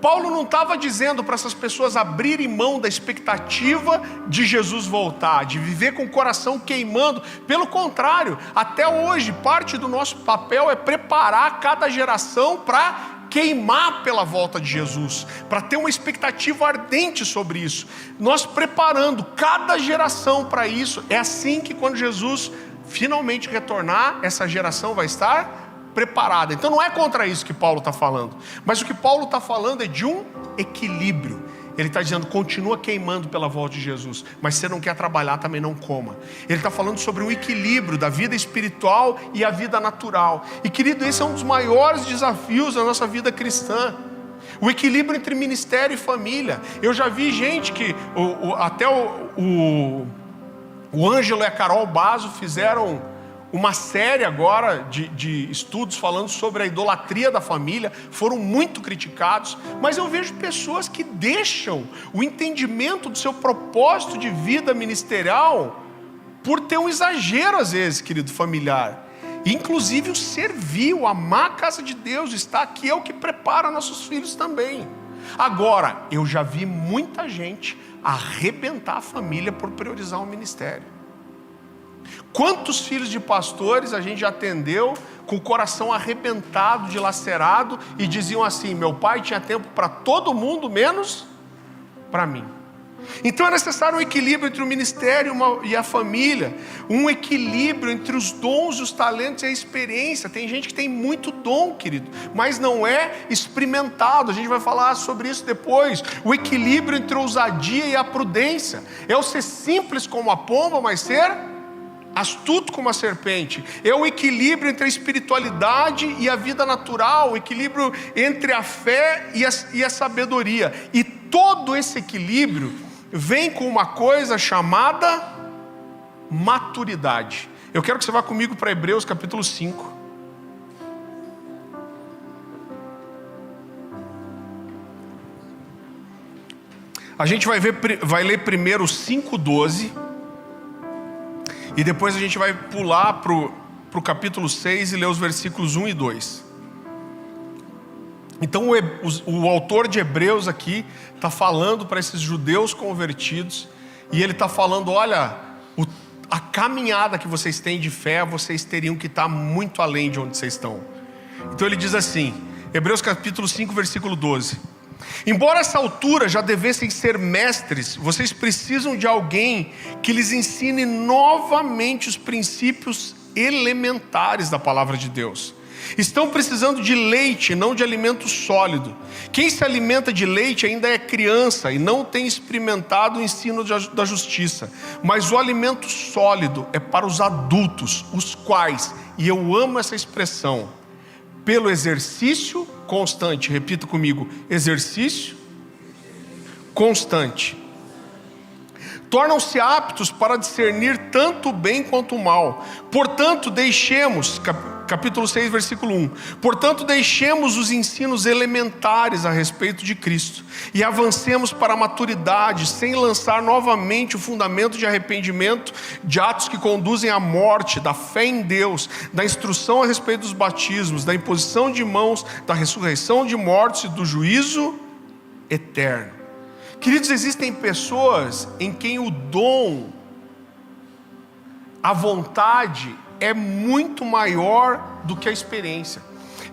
Paulo não estava dizendo para essas pessoas abrirem mão da expectativa de Jesus voltar, de viver com o coração queimando. Pelo contrário, até hoje, parte do nosso papel é preparar cada geração para queimar pela volta de Jesus, para ter uma expectativa ardente sobre isso. Nós preparando cada geração para isso. É assim que quando Jesus finalmente retornar, essa geração vai estar preparada. Então não é contra isso que Paulo está falando, mas o que Paulo está falando é de um equilíbrio. Ele está dizendo, continua queimando pela volta de Jesus, mas se você não quer trabalhar, também não coma. Ele está falando sobre um equilíbrio da vida espiritual e a vida natural. E querido, esse é um dos maiores desafios da nossa vida cristã. O equilíbrio entre ministério e família. Eu já vi gente que até o Ângelo e a Carol Basso fizeram uma série agora de estudos falando sobre a idolatria da família, foram muito criticados, mas eu vejo pessoas que deixam o entendimento do seu propósito de vida ministerial por ter um exagero às vezes, querido, familiar. Inclusive o servir, o amar a casa de Deus, está aqui, é o que prepara nossos filhos também. Agora, eu já vi muita gente arrebentar a família por priorizar o ministério. Quantos filhos de pastores a gente já atendeu com o coração arrebentado, dilacerado, e diziam assim, meu pai tinha tempo para todo mundo, menos para mim. Então é necessário um equilíbrio entre o ministério e a família, um equilíbrio entre os dons, os talentos e a experiência. Tem gente que tem muito dom, querido, mas não é experimentado. A gente vai falar sobre isso depois. O equilíbrio entre a ousadia e a prudência é o ser simples como a pomba, mas ser astuto como a serpente. É o equilíbrio entre a espiritualidade e a vida natural, o equilíbrio entre a fé e a sabedoria. E todo esse equilíbrio vem com uma coisa chamada maturidade. Eu quero que você vá comigo para Hebreus capítulo 5. A gente vai ler primeiro 5:12. E depois a gente vai pular para o capítulo 6 e ler os versículos 1 e 2. Então o autor de Hebreus aqui está falando para esses judeus convertidos, E ele está falando, olha, a caminhada que vocês têm de fé, vocês teriam que estar muito além de onde vocês estão. Então ele diz assim, Hebreus capítulo 5, versículo 12: embora a essa altura já devessem ser mestres, vocês precisam de alguém que lhes ensine novamente os princípios elementares da palavra de Deus. Estão precisando de leite, não de alimento sólido. Quem se alimenta de leite ainda é criança e não tem experimentado o ensino da justiça. Mas o alimento sólido é para os adultos, os quais, e eu amo essa expressão, pelo exercício constante. Repita comigo: exercício constante. Tornam-se aptos para discernir tanto o bem quanto o mal. Portanto, deixemos, capítulo 6, versículo 1. Portanto, deixemos os ensinos elementares a respeito de Cristo e avancemos para a maturidade, sem lançar novamente o fundamento de arrependimento, de atos que conduzem à morte, da fé em Deus, da instrução a respeito dos batismos, da imposição de mãos, da ressurreição de mortos e do juízo eterno. Queridos, existem pessoas em quem o dom, a vontade é muito maior do que a experiência.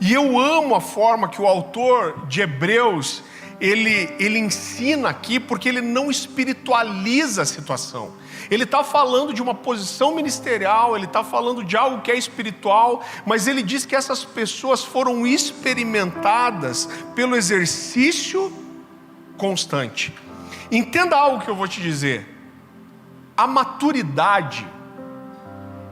E eu amo a forma que o autor de Hebreus, ele ensina aqui, porque ele não espiritualiza a situação. Ele está falando de uma posição ministerial, ele está falando de algo que é espiritual, mas ele diz que essas pessoas foram experimentadas pelo exercício constante. Entenda algo que eu vou te dizer: a maturidade,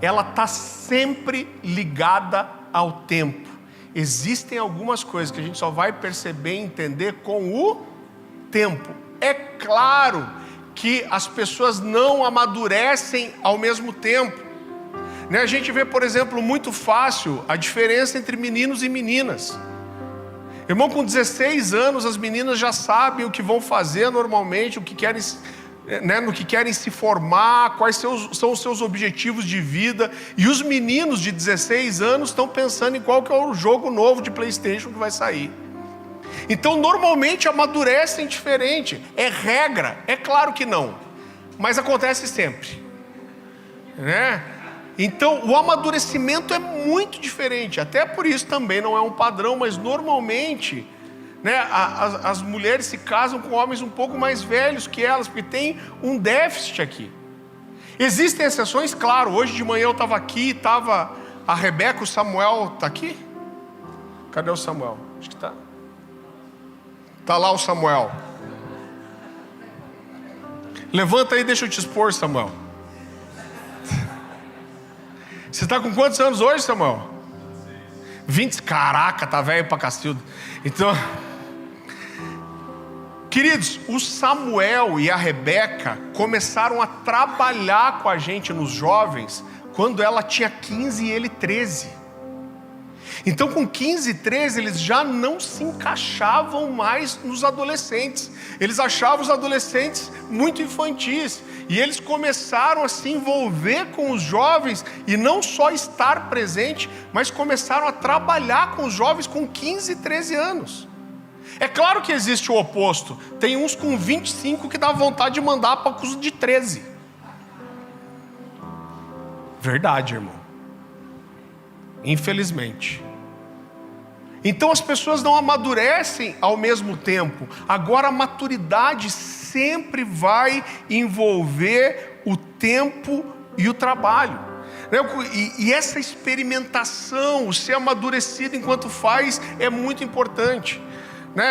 ela está sempre ligada ao tempo. Existem algumas coisas que a gente só vai perceber e entender com o tempo. É claro que as pessoas não amadurecem ao mesmo tempo, né? A gente vê, por exemplo, muito fácil a diferença entre meninos e meninas. Irmão, com 16 anos as meninas já sabem o que vão fazer normalmente, o que querem, né, no que querem se formar, quais são os seus objetivos de vida. E os meninos de 16 anos estão pensando em qual que é o jogo novo de PlayStation que vai sair. Então normalmente amadurecem diferente. É regra? É claro que não, mas acontece sempre, né? Então o amadurecimento é muito diferente. Até por isso também não é um padrão, mas normalmente, né, as mulheres se casam com homens um pouco mais velhos que elas, porque tem um déficit aqui. Existem exceções, claro. Hoje de manhã eu estava aqui, estava a Rebeca, o Samuel está aqui? Cadê o Samuel? Acho que está. Está lá o Samuel. Levanta aí, deixa eu te expor, Samuel. Você está com quantos anos hoje, Samuel? 20. Caraca, tá velho pra Cacildo. Então, queridos, o Samuel e a Rebeca começaram a trabalhar com a gente nos jovens quando ela tinha 15 e ele 13. Então com 15 e 13 eles já não se encaixavam mais nos adolescentes. Eles achavam os adolescentes muito infantis. E eles começaram a se envolver com os jovens, e não só estar presente, mas começaram a trabalhar com os jovens com 15 e 13 anos. É claro que existe o oposto. Tem uns com 25 que dá vontade de mandar para os de 13. Verdade, irmão. Infelizmente. Então as pessoas não amadurecem ao mesmo tempo. Agora a maturidade sempre vai envolver o tempo e o trabalho. E essa experimentação, o ser amadurecido enquanto faz, é muito importante.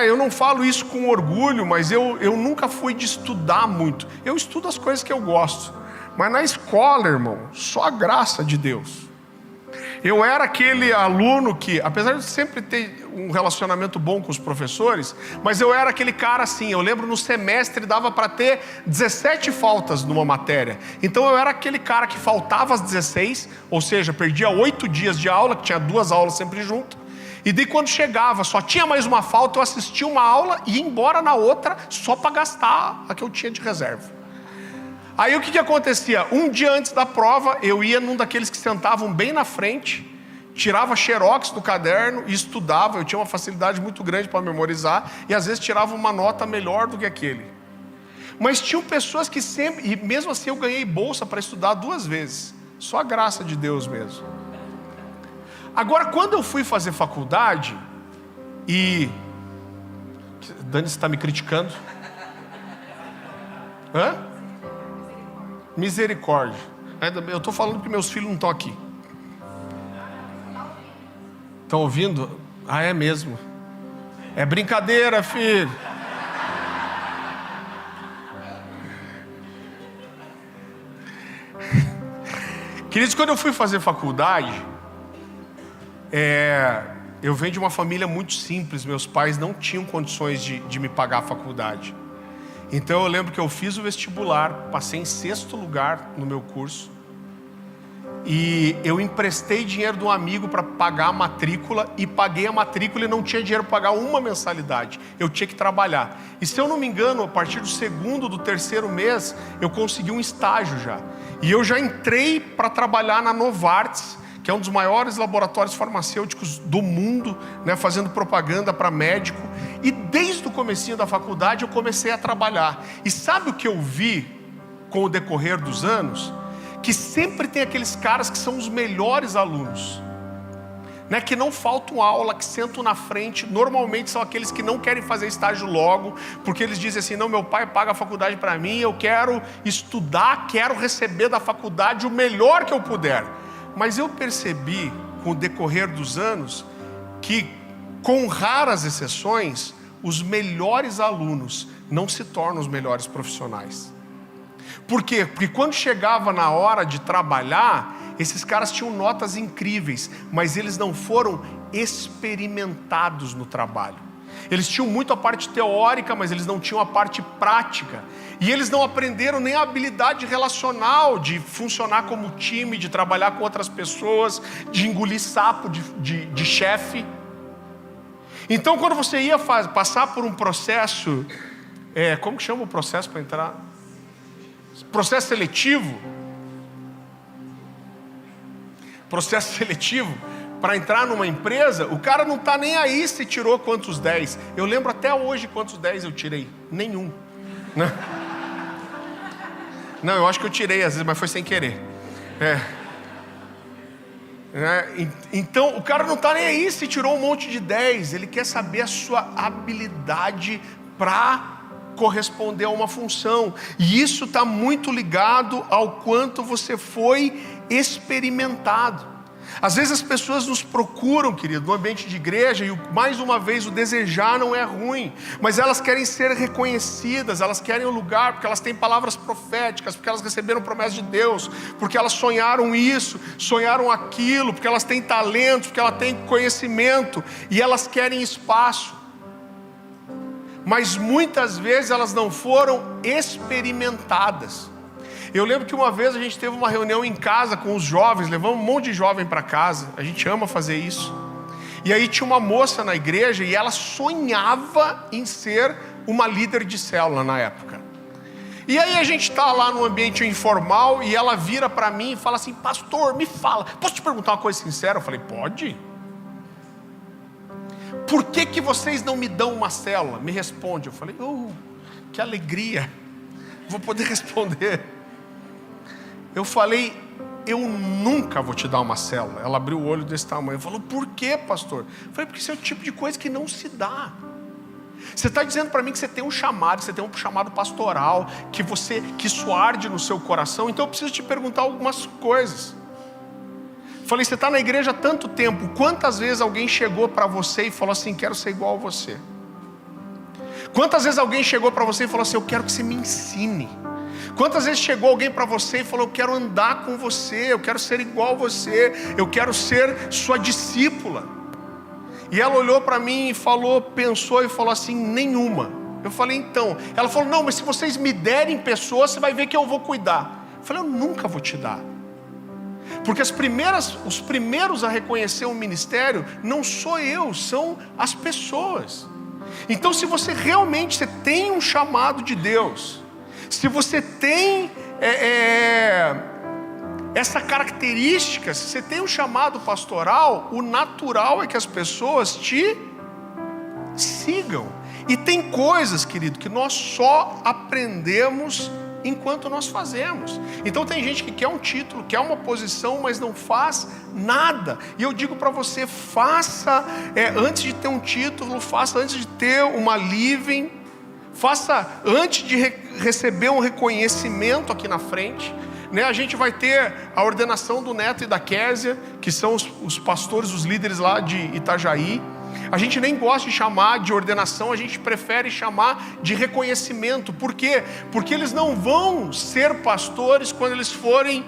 Eu não falo isso com orgulho, mas eu nunca fui de estudar muito. Eu estudo as coisas que eu gosto. Mas na escola, irmão, só a graça de Deus. Eu era aquele aluno que, apesar de sempre ter um relacionamento bom com os professores, mas eu era aquele cara assim. Eu lembro no semestre dava para ter 17 faltas numa matéria. Então eu era aquele cara que faltava às 16, ou seja, perdia 8 dias de aula, que tinha 2 aulas sempre junto. E daí quando chegava, só tinha mais uma falta, eu assistia uma aula e ia embora na outra só para gastar a que eu tinha de reserva. Aí o que acontecia? Um dia antes da prova, eu ia num daqueles que sentavam bem na frente, tirava xerox do caderno e estudava. Eu tinha uma facilidade muito grande para memorizar, e às vezes tirava uma nota melhor do que aquele. Mas tinham pessoas que sempre, e mesmo assim eu ganhei bolsa para estudar 2 vezes. Só a graça de Deus mesmo. Agora, quando eu fui fazer faculdade, e... Dani está me criticando? Hã? Misericórdia. Eu estou falando porque meus filhos não estão aqui. Estão ouvindo? Ah, é mesmo. É brincadeira, filho. Queridos, quando eu fui fazer faculdade, eu venho de uma família muito simples. Meus pais não tinham condições de me pagar a faculdade. Então eu lembro que eu fiz o vestibular, passei em 6º lugar no meu curso. E eu emprestei dinheiro de um amigo para pagar a matrícula. E paguei a matrícula e não tinha dinheiro para pagar uma mensalidade. Eu tinha que trabalhar. E se eu não me engano, a partir do 2º, do 3º mês, eu consegui um estágio já. E eu já entrei para trabalhar na Novartis, que é um dos maiores laboratórios farmacêuticos do mundo, né, fazendo propaganda para médico. E desde o comecinho da faculdade eu comecei a trabalhar. E sabe o que eu vi com o decorrer dos anos? Que sempre tem aqueles caras que são os melhores alunos, né, que não faltam aula, que sentam na frente. Normalmente são aqueles que não querem fazer estágio logo, porque eles dizem assim: não, meu pai paga a faculdade para mim, eu quero estudar, quero receber da faculdade o melhor que eu puder. Mas eu percebi com o decorrer dos anos que, com raras exceções, os melhores alunos não se tornam os melhores profissionais. Por quê? Porque quando chegava na hora de trabalhar, esses caras tinham notas incríveis, mas eles não foram experimentados no trabalho. Eles tinham muito a parte teórica, mas eles não tinham a parte prática. E eles não aprenderam nem a habilidade relacional, de funcionar como time, de trabalhar com outras pessoas, de engolir sapo de chefe. Então, quando você ia passar por um processo, como que chama o processo para entrar? Processo seletivo. Processo seletivo para entrar numa empresa, o cara não está nem aí se tirou quantos 10. Eu lembro até hoje quantos 10 eu tirei. Nenhum, né? Não, eu acho que eu tirei às vezes, mas foi sem querer. Então o cara não está nem aí se tirou um monte de 10. Ele quer saber a sua habilidade para corresponder a uma função. E isso está muito ligado ao quanto você foi experimentado. Às vezes as pessoas nos procuram, querido, no ambiente de igreja, e mais uma vez o desejar não é ruim, mas elas querem ser reconhecidas, elas querem um lugar, porque elas têm palavras proféticas, porque elas receberam promessas de Deus, porque elas sonharam isso, sonharam aquilo, porque elas têm talentos, porque elas têm conhecimento, e elas querem espaço. Mas muitas vezes elas não foram experimentadas. Eu lembro que uma vez a gente teve uma reunião em casa com os jovens, levamos um monte de jovem para casa, a gente ama fazer isso. E aí tinha uma moça na igreja e ela sonhava em ser uma líder de célula na época. E aí a gente está lá no ambiente informal e ela vira para mim e fala assim: pastor, me fala, posso te perguntar uma coisa sincera? Eu falei: pode. Por que vocês não me dão uma célula? Me responde. Eu falei: que alegria, vou poder responder. Eu falei: eu nunca vou te dar uma célula. Ela abriu o olho desse tamanho e falou: por que, pastor? Eu falei: porque isso é o tipo de coisa que não se dá. Você está dizendo para mim que você tem um chamado, que você tem um chamado pastoral, que isso arde no seu coração. Então eu preciso te perguntar algumas coisas. Falei: você está na igreja há tanto tempo, quantas vezes alguém chegou para você e falou assim: quero ser igual a você? Quantas vezes alguém chegou para você e falou assim: eu quero que você me ensine? Quantas vezes chegou alguém para você e falou: eu quero andar com você, eu quero ser igual a você, eu quero ser sua discípula? E ela olhou para mim e falou, pensou e falou assim: nenhuma. Eu falei: então. Ela falou: não, mas se vocês me derem pessoas, você vai ver que eu vou cuidar. Eu falei: eu nunca vou te dar. Porque os primeiros a reconhecer o ministério não sou eu, são as pessoas. Então, se você realmente tem um chamado de Deus, se você tem essa característica, se você tem um chamado pastoral, o natural é que as pessoas te sigam. E tem coisas, querido, que nós só aprendemos enquanto nós fazemos. Então tem gente que quer um título, quer uma posição, mas não faz nada. E eu digo para você, faça antes de ter um título, faça antes de ter uma living, faça antes de receber um reconhecimento aqui na frente. A gente vai ter a ordenação do Neto e da Késia, que são os pastores, os líderes lá de Itajaí. A gente nem gosta de chamar de ordenação, a gente prefere chamar de reconhecimento. Por quê? Porque eles não vão ser pastores quando eles forem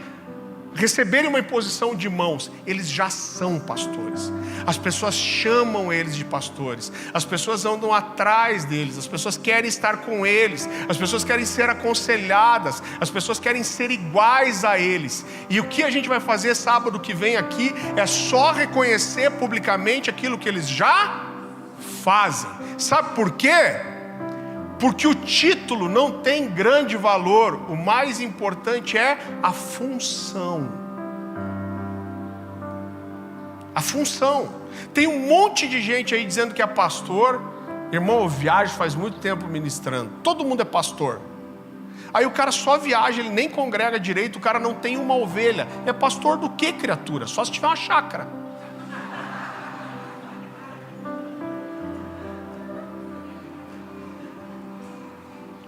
receberem uma imposição de mãos. Eles já são pastores. As pessoas chamam eles de pastores. As pessoas andam atrás deles. As pessoas querem estar com eles. As pessoas querem ser aconselhadas. As pessoas querem ser iguais a eles. E o que a gente vai fazer sábado que vem aqui é só reconhecer publicamente aquilo que eles já fazem. Sabe por quê? Porque o título não tem grande valor. O mais importante é a função. A função. Tem um monte de gente aí dizendo que é pastor. Irmão, eu viajo faz muito tempo ministrando. Todo mundo é pastor. Aí o cara só viaja, ele nem congrega direito. O cara não tem uma ovelha. É pastor do que, criatura? Só se tiver uma chácara.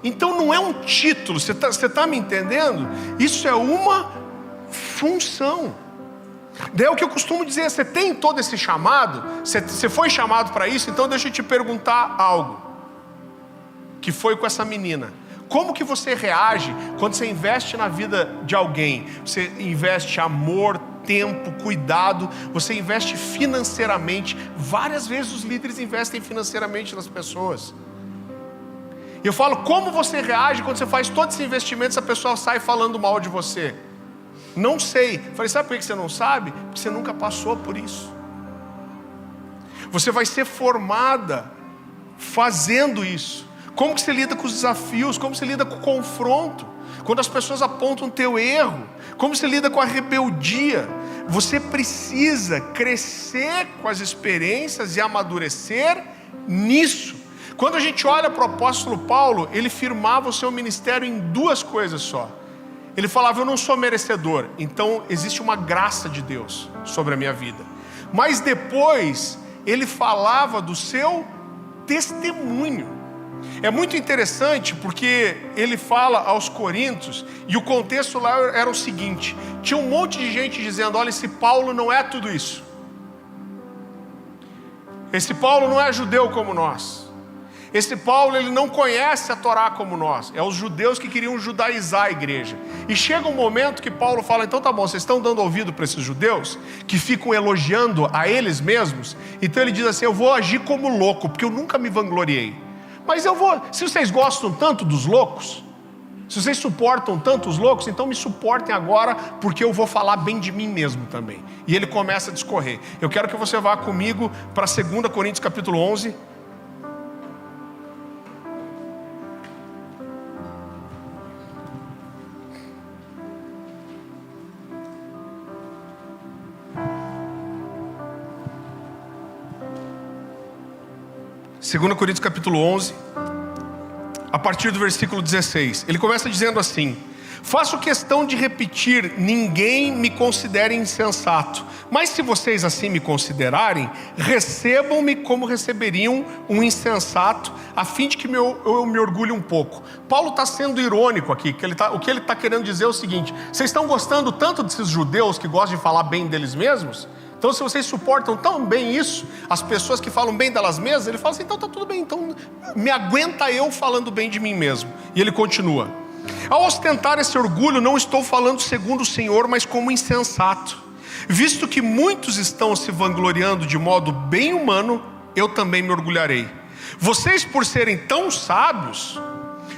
Então não é um título, você tá me entendendo? Isso é uma função. Daí é o que eu costumo dizer, você tem todo esse chamado, você foi chamado para isso, então deixa eu te perguntar algo. Que foi com essa menina. Como que você reage quando você investe na vida de alguém? Você investe amor, tempo, cuidado, você investe financeiramente. Várias vezes os líderes investem financeiramente nas pessoas. Eu falo, como você reage quando você faz todo esse investimento, essa pessoa sai falando mal de você? Não sei. Falei, sabe por que você não sabe? Porque você nunca passou por isso. Você vai ser formada fazendo isso. Como que você lida com os desafios? Como você lida com o confronto? Quando as pessoas apontam o teu erro? Como você lida com a rebeldia? Você precisa crescer com as experiências e amadurecer nisso. Quando a gente olha para o apóstolo Paulo, ele firmava o seu ministério em duas coisas só. Ele falava, eu não sou merecedor, então existe uma graça de Deus sobre a minha vida. Mas depois, ele falava do seu testemunho. É muito interessante porque ele fala aos Coríntios, e o contexto lá era o seguinte, tinha um monte de gente dizendo, olha, esse Paulo não é tudo isso. Esse Paulo não é judeu como nós. Esse Paulo, ele não conhece a Torá como nós. É os judeus que queriam judaizar a igreja. E chega um momento que Paulo fala, então tá bom, vocês estão dando ouvido para esses judeus, que ficam elogiando a eles mesmos. Então ele diz assim, eu vou agir como louco, porque eu nunca me vangloriei. Mas eu vou, se vocês gostam tanto dos loucos, se vocês suportam tanto os loucos, então me suportem agora, porque eu vou falar bem de mim mesmo também. E ele começa a discorrer. Eu quero que você vá comigo para 2 Coríntios capítulo 11. Segundo Coríntios capítulo 11, a partir do versículo 16, ele começa dizendo assim, faço questão de repetir, ninguém me considere insensato, mas se vocês assim me considerarem, recebam-me como receberiam um insensato, a fim de que eu me orgulhe um pouco. Paulo está sendo irônico aqui, o que ele está querendo dizer é o seguinte, vocês estão gostando tanto desses judeus que gostam de falar bem deles mesmos? Então se vocês suportam tão bem isso, as pessoas que falam bem delas mesmas, ele fala assim, então tá tudo bem, então me aguenta eu falando bem de mim mesmo. E ele continua, ao ostentar esse orgulho não estou falando segundo o Senhor, mas como insensato. Visto que muitos estão se vangloriando de modo bem humano, eu também me orgulharei. Vocês por serem tão sábios,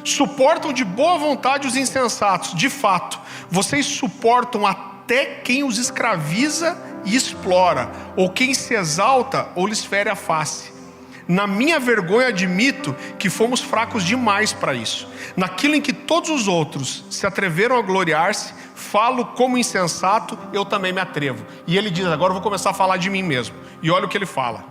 suportam de boa vontade os insensatos. De fato, vocês suportam até quem os escraviza e explora, ou quem se exalta ou lhes fere a face. Na minha vergonha admito que fomos fracos demais para isso. Naquilo em que todos os outros se atreveram a gloriar-se, falo como insensato, eu também me atrevo. E ele diz, agora eu vou começar a falar de mim mesmo. E olha o que ele fala.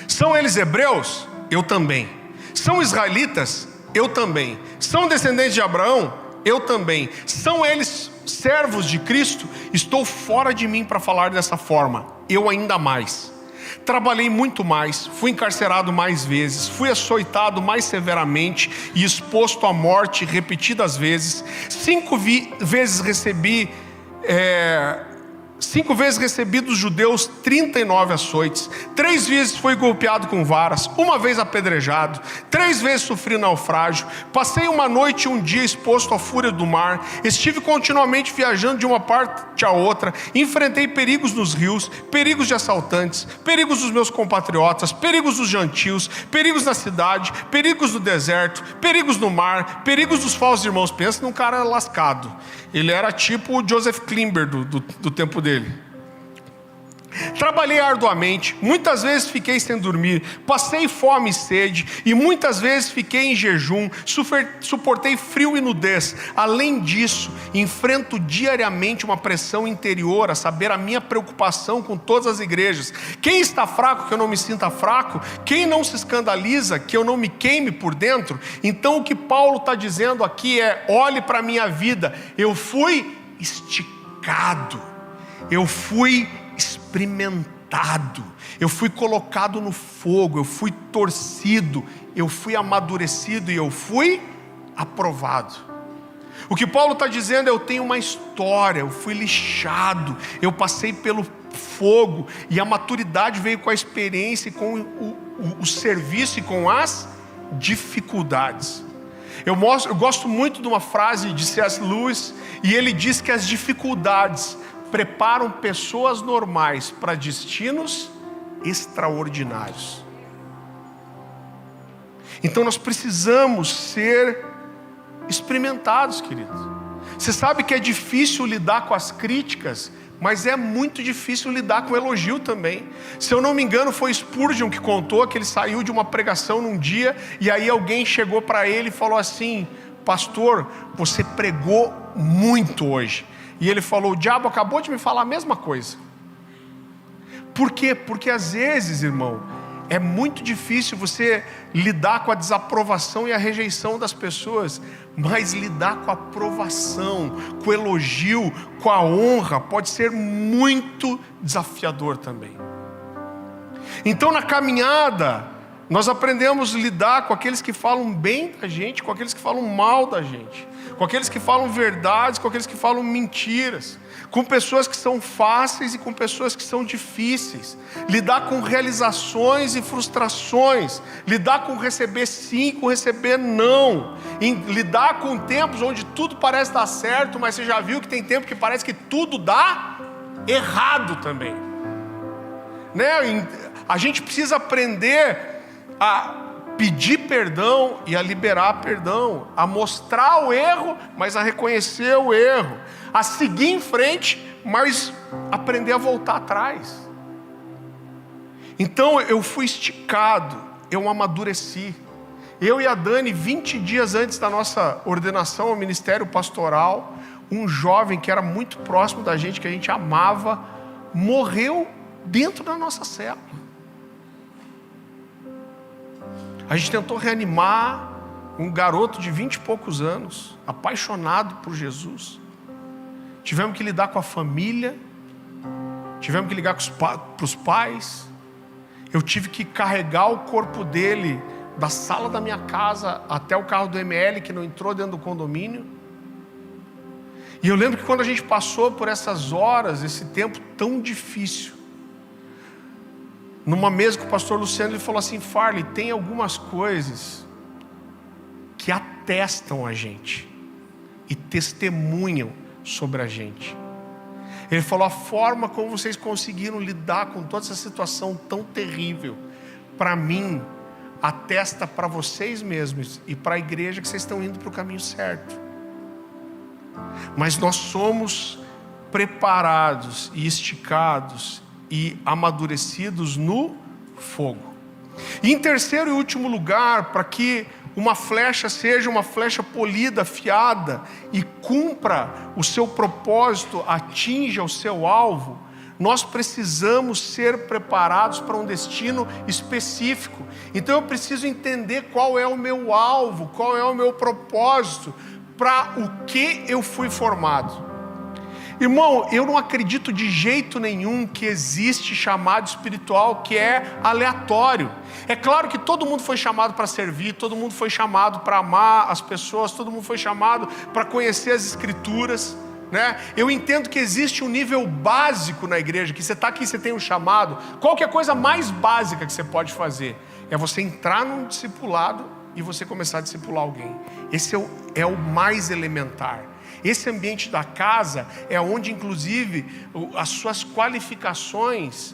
São eles hebreus? Eu também. São israelitas? Eu também. São descendentes de Abraão? Eu também. São eles servos de Cristo? Estou fora de mim para falar dessa forma. Eu ainda mais. Trabalhei muito mais, fui encarcerado mais vezes, fui açoitado mais severamente e exposto à morte repetidas vezes. 5 vezes recebi dos judeus 39 açoites. 3 vezes fui golpeado com varas, 1 vez apedrejado, 3 vezes sofri naufrágio. Passei uma noite e um dia exposto à fúria do mar. Estive continuamente viajando de uma parte a outra. Enfrentei perigos nos rios, perigos de assaltantes, perigos dos meus compatriotas, perigos dos gentios, perigos na cidade, perigos no deserto, perigos no mar, perigos dos falsos irmãos. Pensa num cara lascado. Ele era tipo o Joseph Klimber do tempo dele. Trabalhei arduamente, muitas vezes fiquei sem dormir, passei fome e sede, e muitas vezes fiquei em jejum, suportei frio e nudez. Além disso, enfrento diariamente uma pressão interior, a saber, a minha preocupação com todas as igrejas. Quem está fraco, que eu não me sinta fraco? Quem não se escandaliza, que eu não me queime por dentro? Então o que Paulo está dizendo aqui é: olhe para a minha vida, eu fui esticado, eu fui experimentado, eu fui colocado no fogo, eu fui torcido, eu fui amadurecido e eu fui aprovado. O que Paulo está dizendo é: eu tenho uma história, eu fui lixado, eu passei pelo fogo, e a maturidade veio com a experiência e com o serviço e com as dificuldades. Eu gosto muito de uma frase de C.S. Lewis, e ele diz que as dificuldades preparam pessoas normais para destinos extraordinários. Então nós precisamos ser experimentados, queridos. Você sabe que é difícil lidar com as críticas, mas é muito difícil lidar com o elogio também. Se eu não me engano, foi Spurgeon que contou que ele saiu de uma pregação num dia, e aí alguém chegou para ele e falou assim: pastor, você pregou muito hoje. E ele falou: o diabo acabou de me falar a mesma coisa. Por quê? Porque às vezes, irmão, é muito difícil você lidar com a desaprovação e a rejeição das pessoas, mas lidar com a aprovação, com o elogio, com a honra, pode ser muito desafiador também. Então, na caminhada, nós aprendemos a lidar com aqueles que falam bem da gente, com aqueles que falam mal da gente, com aqueles que falam verdades, com aqueles que falam mentiras, com pessoas que são fáceis e com pessoas que são difíceis. Lidar com realizações e frustrações, lidar com receber sim, com receber não, lidar com tempos onde tudo parece dar certo, mas você já viu que tem tempo que parece que tudo dá errado também, né? A gente precisa aprender a pedir perdão e a liberar perdão, a mostrar o erro, mas a reconhecer o erro, a seguir em frente, mas aprender a voltar atrás. Então eu fui esticado, eu amadureci. Eu e a Dani, 20 dias antes da nossa ordenação ao ministério pastoral, um jovem que era muito próximo da gente, que a gente amava, morreu dentro da nossa célula. A gente tentou reanimar um garoto de 20 e poucos anos, apaixonado por Jesus. Tivemos que lidar com a família, tivemos que ligar para os pais. Eu tive que carregar o corpo dele da sala da minha casa até o carro do ML, que não entrou dentro do condomínio. E eu lembro que quando a gente passou por essas horas, esse tempo tão difícil, numa mesa com o pastor Luciano, ele falou assim: Farley, tem algumas coisas que atestam a gente e testemunham sobre a gente. Ele falou: a forma como vocês conseguiram lidar com toda essa situação tão terrível, para mim, atesta para vocês mesmos e para a igreja que vocês estão indo para o caminho certo. Mas nós somos preparados e esticados e amadurecidos no fogo. E em terceiro e último lugar, para que uma flecha seja uma flecha polida, afiada, e cumpra o seu propósito, atinja o seu alvo, nós precisamos ser preparados para um destino específico. Então eu preciso entender qual é o meu alvo, qual é o meu propósito, para o que eu fui formado. Irmão, eu não acredito de jeito nenhum que existe chamado espiritual que é aleatório. É claro que todo mundo foi chamado para servir, todo mundo foi chamado para amar as pessoas, todo mundo foi chamado para conhecer as Escrituras, né? Eu entendo que existe um nível básico na igreja, que você está aqui, você tem um chamado. Qual que é a coisa mais básica que você pode fazer? É você entrar num discipulado e você começar a discipular alguém. Esse é o mais elementar. Esse ambiente da casa é onde, inclusive, as suas qualificações,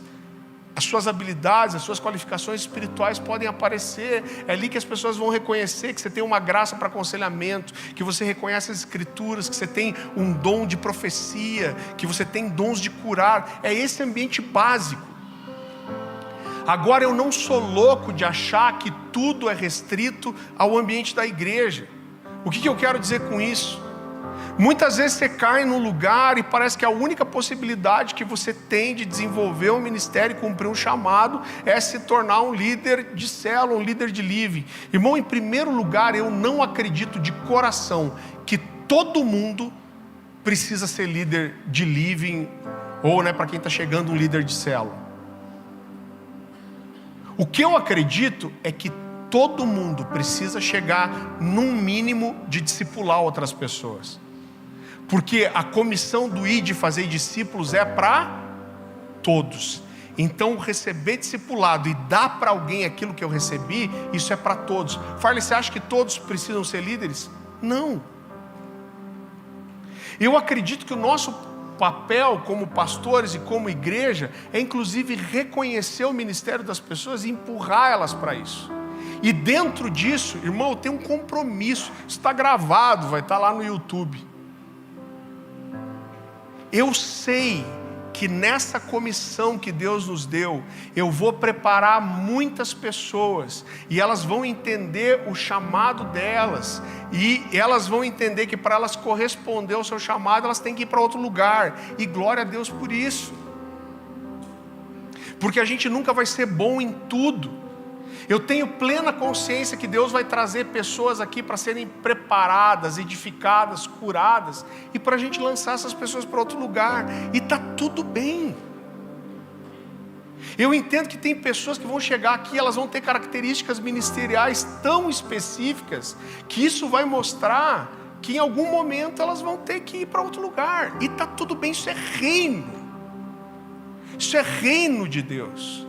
as suas habilidades, as suas qualificações espirituais podem aparecer. É ali que as pessoas vão reconhecer que você tem uma graça para aconselhamento, que você reconhece as Escrituras, que você tem um dom de profecia, que você tem dons de curar. É esse ambiente básico. Agora, eu não sou louco de achar que tudo é restrito ao ambiente da igreja. O que eu quero dizer com isso? Muitas vezes você cai num lugar e parece que a única possibilidade que você tem de desenvolver um ministério e cumprir um chamado é se tornar um líder de célula, um líder de living. Irmão, em primeiro lugar, eu não acredito de coração que todo mundo precisa ser líder de living, ou, para quem está chegando, um líder de célula. O que eu acredito é que todo mundo precisa chegar num mínimo de discipular outras pessoas. Porque a comissão do ir de fazer discípulos é para todos. Então receber discipulado e dar para alguém aquilo que eu recebi, isso é para todos. Farley, você acha que todos precisam ser líderes? Não. Eu acredito que o nosso papel como pastores e como igreja é inclusive reconhecer o ministério das pessoas e empurrar elas para isso. E dentro disso, irmão, eu tenho um compromisso. Isso está gravado, vai estar lá no YouTube. Eu sei que nessa comissão que Deus nos deu, eu vou preparar muitas pessoas, e elas vão entender o chamado delas, e elas vão entender que para elas corresponder ao seu chamado, elas têm que ir para outro lugar, e glória a Deus por isso, porque a gente nunca vai ser bom em tudo. Eu tenho plena consciência que Deus vai trazer pessoas aqui para serem preparadas, edificadas, curadas, e para a gente lançar essas pessoas para outro lugar, e está tudo bem. Eu entendo que tem pessoas que vão chegar aqui, elas vão ter características ministeriais tão específicas, que isso vai mostrar que em algum momento elas vão ter que ir para outro lugar, e está tudo bem. Isso é reino, isso é reino de Deus.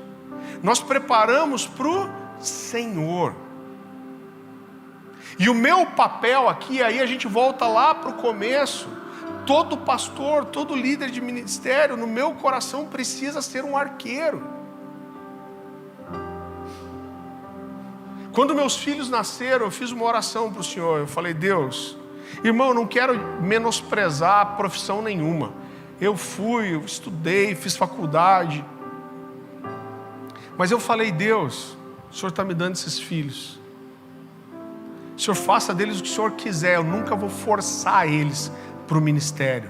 Nós preparamos para o Senhor. E o meu papel aqui, aí a gente volta lá para o começo. Todo pastor, todo líder de ministério, no meu coração, precisa ser um arqueiro. Quando meus filhos nasceram, eu fiz uma oração para o Senhor. Eu falei: Deus, irmão, eu não quero menosprezar profissão nenhuma. Eu estudei, fiz faculdade. Mas eu falei: Deus, o Senhor está me dando esses filhos. O Senhor faça deles o que o Senhor quiser. Eu nunca vou forçar eles para o ministério.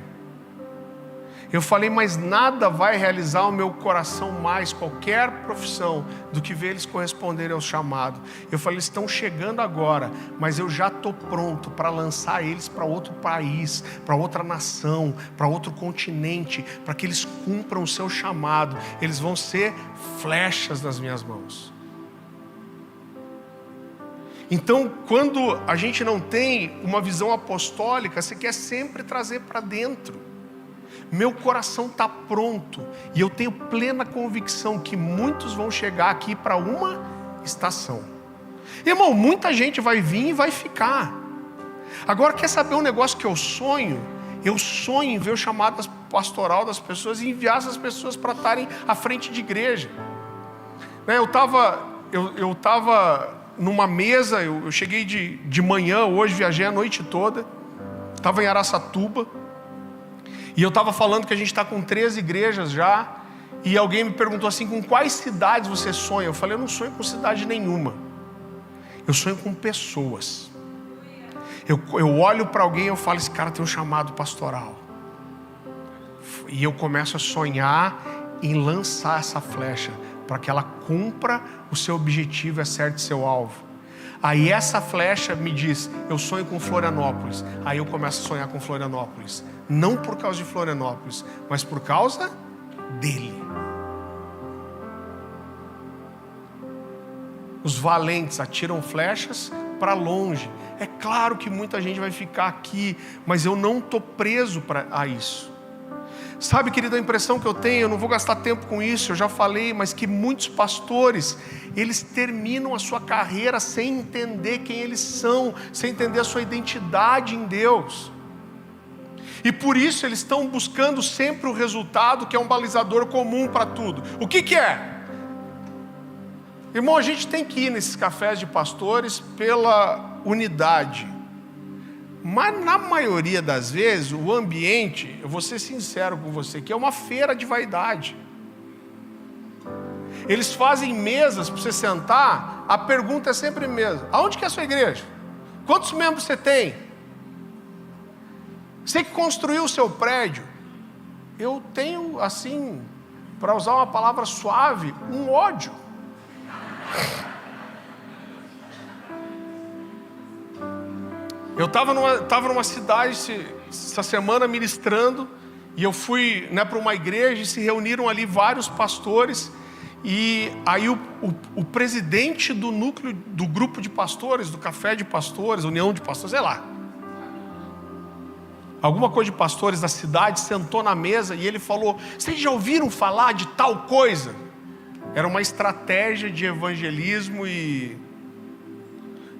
Eu falei: mas nada vai realizar o meu coração mais, qualquer profissão, do que ver eles corresponderem ao chamado. Eu falei: eles estão chegando agora, mas eu já estou pronto para lançar eles para outro país, para outra nação, para outro continente, para que eles cumpram o seu chamado. Eles vão ser flechas nas minhas mãos. Então, quando a gente não tem uma visão apostólica, você quer sempre trazer para dentro. Meu coração está pronto, e eu tenho plena convicção que muitos vão chegar aqui para uma estação. Irmão, muita gente vai vir e vai ficar. Agora, quer saber um negócio que eu sonho? Eu sonho em ver o chamado pastoral das pessoas e enviar essas pessoas para estarem à frente de igreja. Eu estava numa mesa, eu cheguei de manhã, hoje viajei a noite toda, estava em Araçatuba, e eu estava falando que a gente está com 13 igrejas já, e alguém me perguntou assim: com quais cidades você sonha? Eu falei: eu não sonho com cidade nenhuma, eu sonho com pessoas. Eu olho para alguém e eu falo: esse cara tem um chamado pastoral. e eu começo a sonhar em lançar essa flecha para que ela cumpra o seu objetivo e acerte seu alvo. Aí essa flecha me diz, eu sonho com Florianópolis. Aí eu começo a sonhar com Florianópolis. Não por causa de Florianópolis, mas por causa dele. Os valentes atiram flechas para longe. É claro que muita gente vai ficar aqui, mas eu não estou preso a isso. Sabe, querido, a impressão que eu tenho, eu não vou gastar tempo com isso, eu já falei, mas que muitos pastores, eles terminam a sua carreira sem entender quem eles são, sem entender a sua identidade em Deus. E por isso eles estão buscando sempre o resultado, que é um balizador comum para tudo. O que é? Irmão, a gente tem que ir nesses cafés de pastores pela unidade. Mas na maioria das vezes, o ambiente, eu vou ser sincero com você, que é uma feira de vaidade. Eles fazem mesas para você sentar, a pergunta é sempre a mesma. Aonde que é a sua igreja? Quantos membros você tem? Você que construiu o seu prédio? Eu tenho, assim, para usar uma palavra suave, um ódio. Eu estava numa cidade essa semana ministrando, e eu fui para uma igreja e se reuniram ali vários pastores, e aí o presidente do núcleo, do grupo de pastores, do café de pastores, união de pastores, sei lá, alguma coisa de pastores da cidade, sentou na mesa e ele falou, vocês já ouviram falar de tal coisa? Era uma estratégia de evangelismo e...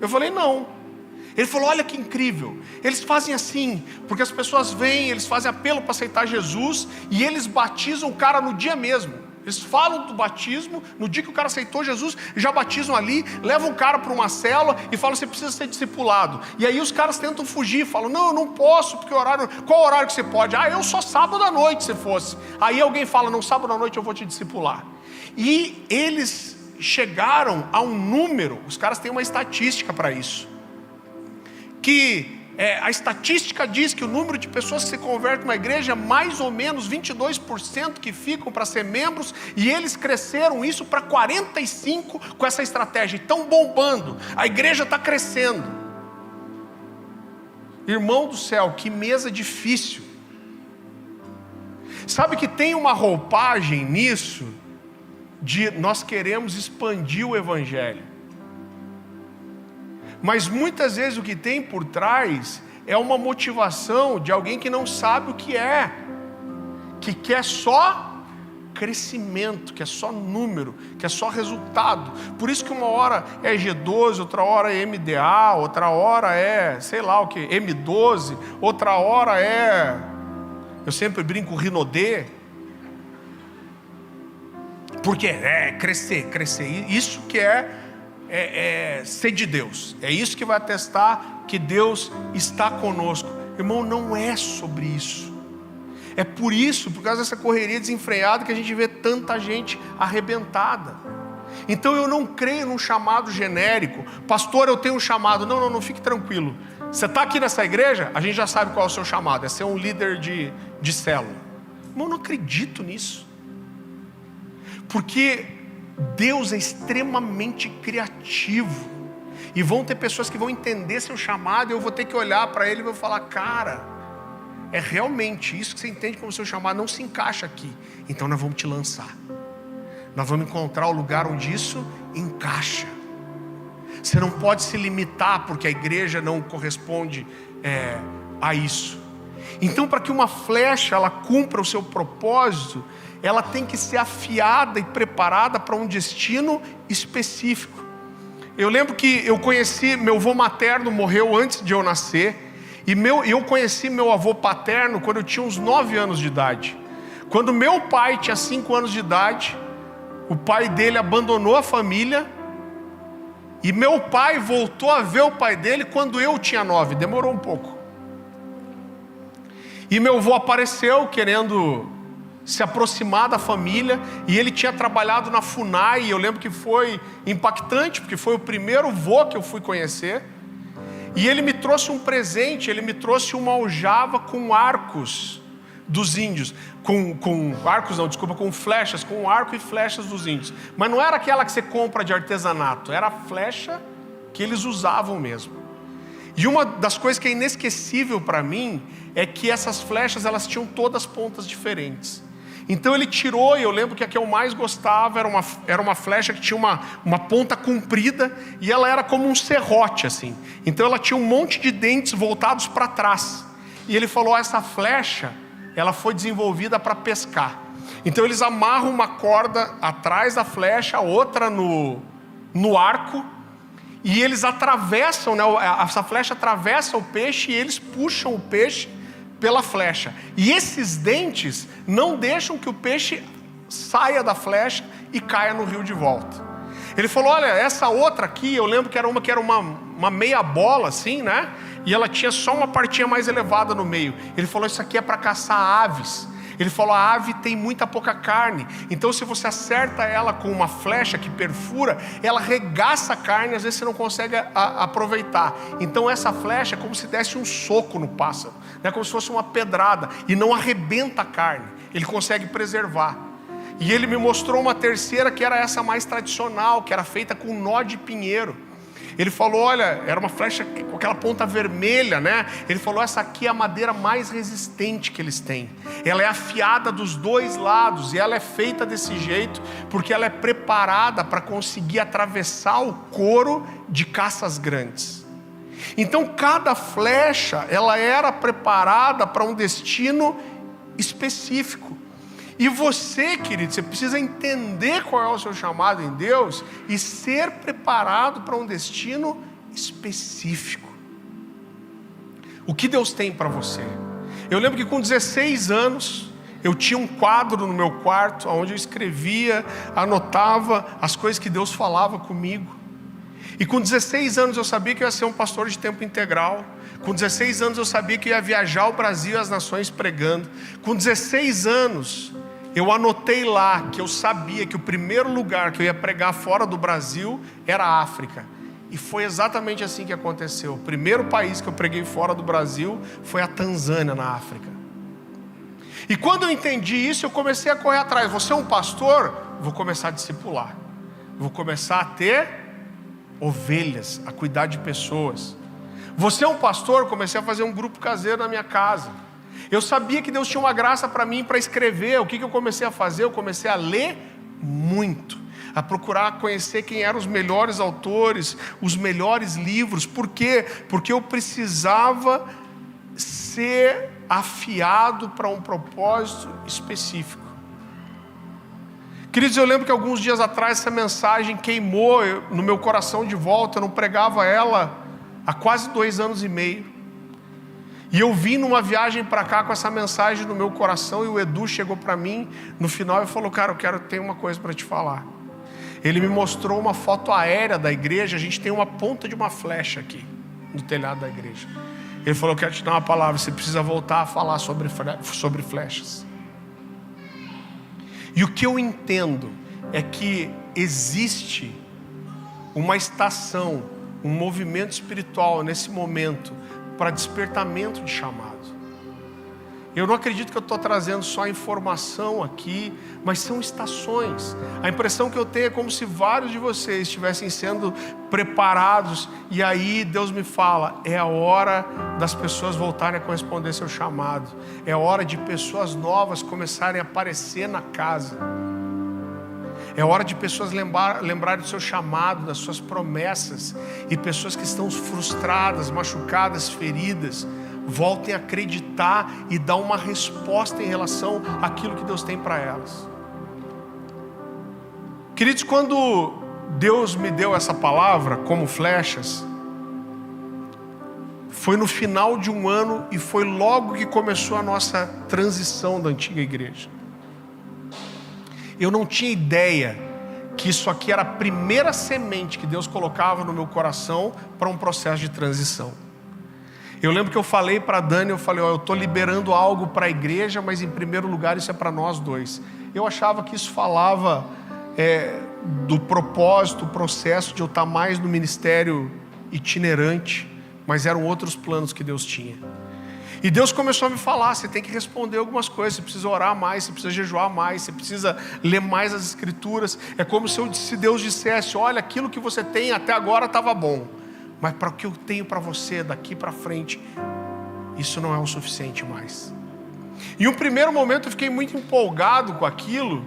Eu falei, não. Ele falou, olha que incrível, eles fazem assim, porque as pessoas vêm, eles fazem apelo para aceitar Jesus, e eles batizam o cara no dia mesmo. Eles falam do batismo, no dia que o cara aceitou Jesus, já batizam ali, levam o cara para uma célula e falam, você precisa ser discipulado. E aí os caras tentam fugir, falam, não, eu não posso, porque qual horário que você pode? Ah, eu só sábado à noite se fosse. Aí alguém fala, não, sábado à noite eu vou te discipular. E eles chegaram a um número, os caras têm uma estatística para isso, que a estatística diz que o número de pessoas que se convertem na igreja é mais ou menos 22% que ficam para ser membros, e eles cresceram isso para 45% com essa estratégia, e estão bombando, a igreja está crescendo. Irmão do céu, que mesa difícil. Sabe que tem uma roupagem nisso, de nós queremos expandir o evangelho. Mas muitas vezes o que tem por trás é uma motivação de alguém que não sabe o que é, que quer só crescimento, que é só número, que é só resultado. Por isso que uma hora é G12, outra hora é MDA, outra hora é, sei lá o que, M12, outra hora é, eu sempre brinco, Rinodê. Porque crescer, isso que é ser de Deus, é isso que vai atestar que Deus está conosco. Irmão, não é sobre isso. É por isso, por causa dessa correria desenfreada, que a gente vê tanta gente arrebentada. Então eu não creio num chamado genérico. Pastor, eu tenho um chamado. Não, fique tranquilo. Você está aqui nessa igreja, a gente já sabe qual é o seu chamado, é ser um líder de célula. Irmão, eu não acredito nisso. Porque Deus é extremamente criativo, e vão ter pessoas que vão entender seu chamado, e eu vou ter que olhar para ele e vou falar, cara, é realmente isso que você entende como seu chamado, não se encaixa aqui, então nós vamos te lançar, nós vamos encontrar o lugar onde isso encaixa. Você não pode se limitar porque a igreja não corresponde a isso. Então, para que uma flecha ela cumpra o seu propósito, ela tem que ser afiada e preparada para um destino específico. Eu lembro que eu conheci, meu avô materno morreu antes de eu nascer, e eu conheci meu avô paterno quando eu tinha uns 9 anos de idade. Quando meu pai tinha 5 anos de idade, o pai dele abandonou a família, e meu pai voltou a ver o pai dele quando eu tinha 9, demorou um pouco. E meu avô apareceu querendo se aproximar da família, e ele tinha trabalhado na FUNAI, e eu lembro que foi impactante, porque foi o primeiro vô que eu fui conhecer, e ele me trouxe um presente, ele me trouxe uma aljava com arcos, dos índios, com flechas, com o arco e flechas dos índios. Mas não era aquela que você compra de artesanato, era a flecha que eles usavam mesmo. E uma das coisas que é inesquecível para mim é que essas flechas, elas tinham todas pontas diferentes. Então ele tirou, e eu lembro que a que eu mais gostava era uma flecha que tinha uma ponta comprida, e ela era como um serrote assim. Então ela tinha um monte de dentes voltados para trás. E ele falou: essa flecha, ela foi desenvolvida para pescar. Então eles amarram uma corda atrás da flecha, a outra no arco, e eles atravessam, né? Essa flecha atravessa o peixe e eles puxam o peixe pela flecha. E esses dentes não deixam que o peixe saia da flecha e caia no rio de volta. Ele falou: olha, essa outra aqui, eu lembro que era uma meia bola assim, né? E ela tinha só uma partinha mais elevada no meio. Ele falou: isso aqui é para caçar aves. Ele falou: a ave tem muita pouca carne, então se você acerta ela com uma flecha que perfura, ela regaça a carne, às vezes você não consegue aproveitar. Então essa flecha é como se desse um soco no pássaro, né? Como se fosse uma pedrada, e não arrebenta a carne, ele consegue preservar. E ele me mostrou uma terceira, que era essa mais tradicional, que era feita com nó de pinheiro. Ele falou: olha, era uma flecha com aquela ponta vermelha, né? Ele falou: essa aqui é a madeira mais resistente que eles têm. Ela é afiada dos dois lados, e ela é feita desse jeito porque ela é preparada para conseguir atravessar o couro de caças grandes. Então cada flecha, ela era preparada para um destino específico. E você, querido, você precisa entender qual é o seu chamado em Deus e ser preparado para um destino específico. O que Deus tem para você? Eu lembro que com 16 anos, eu tinha um quadro no meu quarto, onde eu escrevia, anotava as coisas que Deus falava comigo. E com 16 anos eu sabia que eu ia ser um pastor de tempo integral. Com 16 anos eu sabia que eu ia viajar ao Brasil e às nações pregando. Com 16 anos... eu anotei lá que eu sabia que o primeiro lugar que eu ia pregar fora do Brasil era a África. E foi exatamente assim que aconteceu. O primeiro país que eu preguei fora do Brasil foi a Tanzânia, na África. E quando eu entendi isso, eu comecei a correr atrás. Você é um pastor? Vou começar a discipular. Vou começar a ter ovelhas, a cuidar de pessoas. Você é um pastor? Comecei a fazer um grupo caseiro na minha casa. Eu sabia que Deus tinha uma graça para mim para escrever. O que eu comecei a fazer? Eu comecei a ler muito, a procurar conhecer quem eram os melhores autores, os melhores livros. Por quê? Porque eu precisava ser afiado para um propósito específico. Queridos, eu lembro que alguns dias atrás essa mensagem queimou no meu coração de volta. Eu não pregava ela há quase 2 anos e meio. E eu vim numa viagem para cá com essa mensagem no meu coração, e o Edu chegou para mim no final e falou: cara, eu tenho uma coisa para te falar. Ele me mostrou uma foto aérea da igreja. A gente tem uma ponta de uma flecha aqui no telhado da igreja. Ele falou: eu quero te dar uma palavra, você precisa voltar a falar sobre flechas. E o que eu entendo é que existe uma estação, um movimento espiritual nesse momento, para despertamento de chamado. Eu não acredito que eu estou trazendo só informação aqui, mas são estações. A impressão que eu tenho é como se vários de vocês estivessem sendo preparados, e aí Deus me fala: é a hora das pessoas voltarem a corresponder seu chamado. É hora de pessoas novas começarem a aparecer na casa. É hora de pessoas lembrarem do seu chamado, das suas promessas. E pessoas que estão frustradas, machucadas, feridas, voltem a acreditar e dar uma resposta em relação àquilo que Deus tem para elas. Queridos, quando Deus me deu essa palavra, como flechas, foi no final de um ano, e foi logo que começou a nossa transição da antiga igreja. Eu não tinha ideia que isso aqui era a primeira semente que Deus colocava no meu coração para um processo de transição. Eu lembro que eu falei para a Dani, eu falei: eu estou liberando algo para a igreja, mas em primeiro lugar isso é para nós dois. Eu achava que isso falava do propósito, o processo de eu estar mais no ministério itinerante, mas eram outros planos que Deus tinha. E Deus começou a me falar: você tem que responder algumas coisas, você precisa orar mais, você precisa jejuar mais, você precisa ler mais as Escrituras. É como se Deus dissesse: olha, aquilo que você tem até agora estava bom, mas para o que eu tenho para você daqui para frente, isso não é o suficiente mais. Em um primeiro momento eu fiquei muito empolgado com aquilo,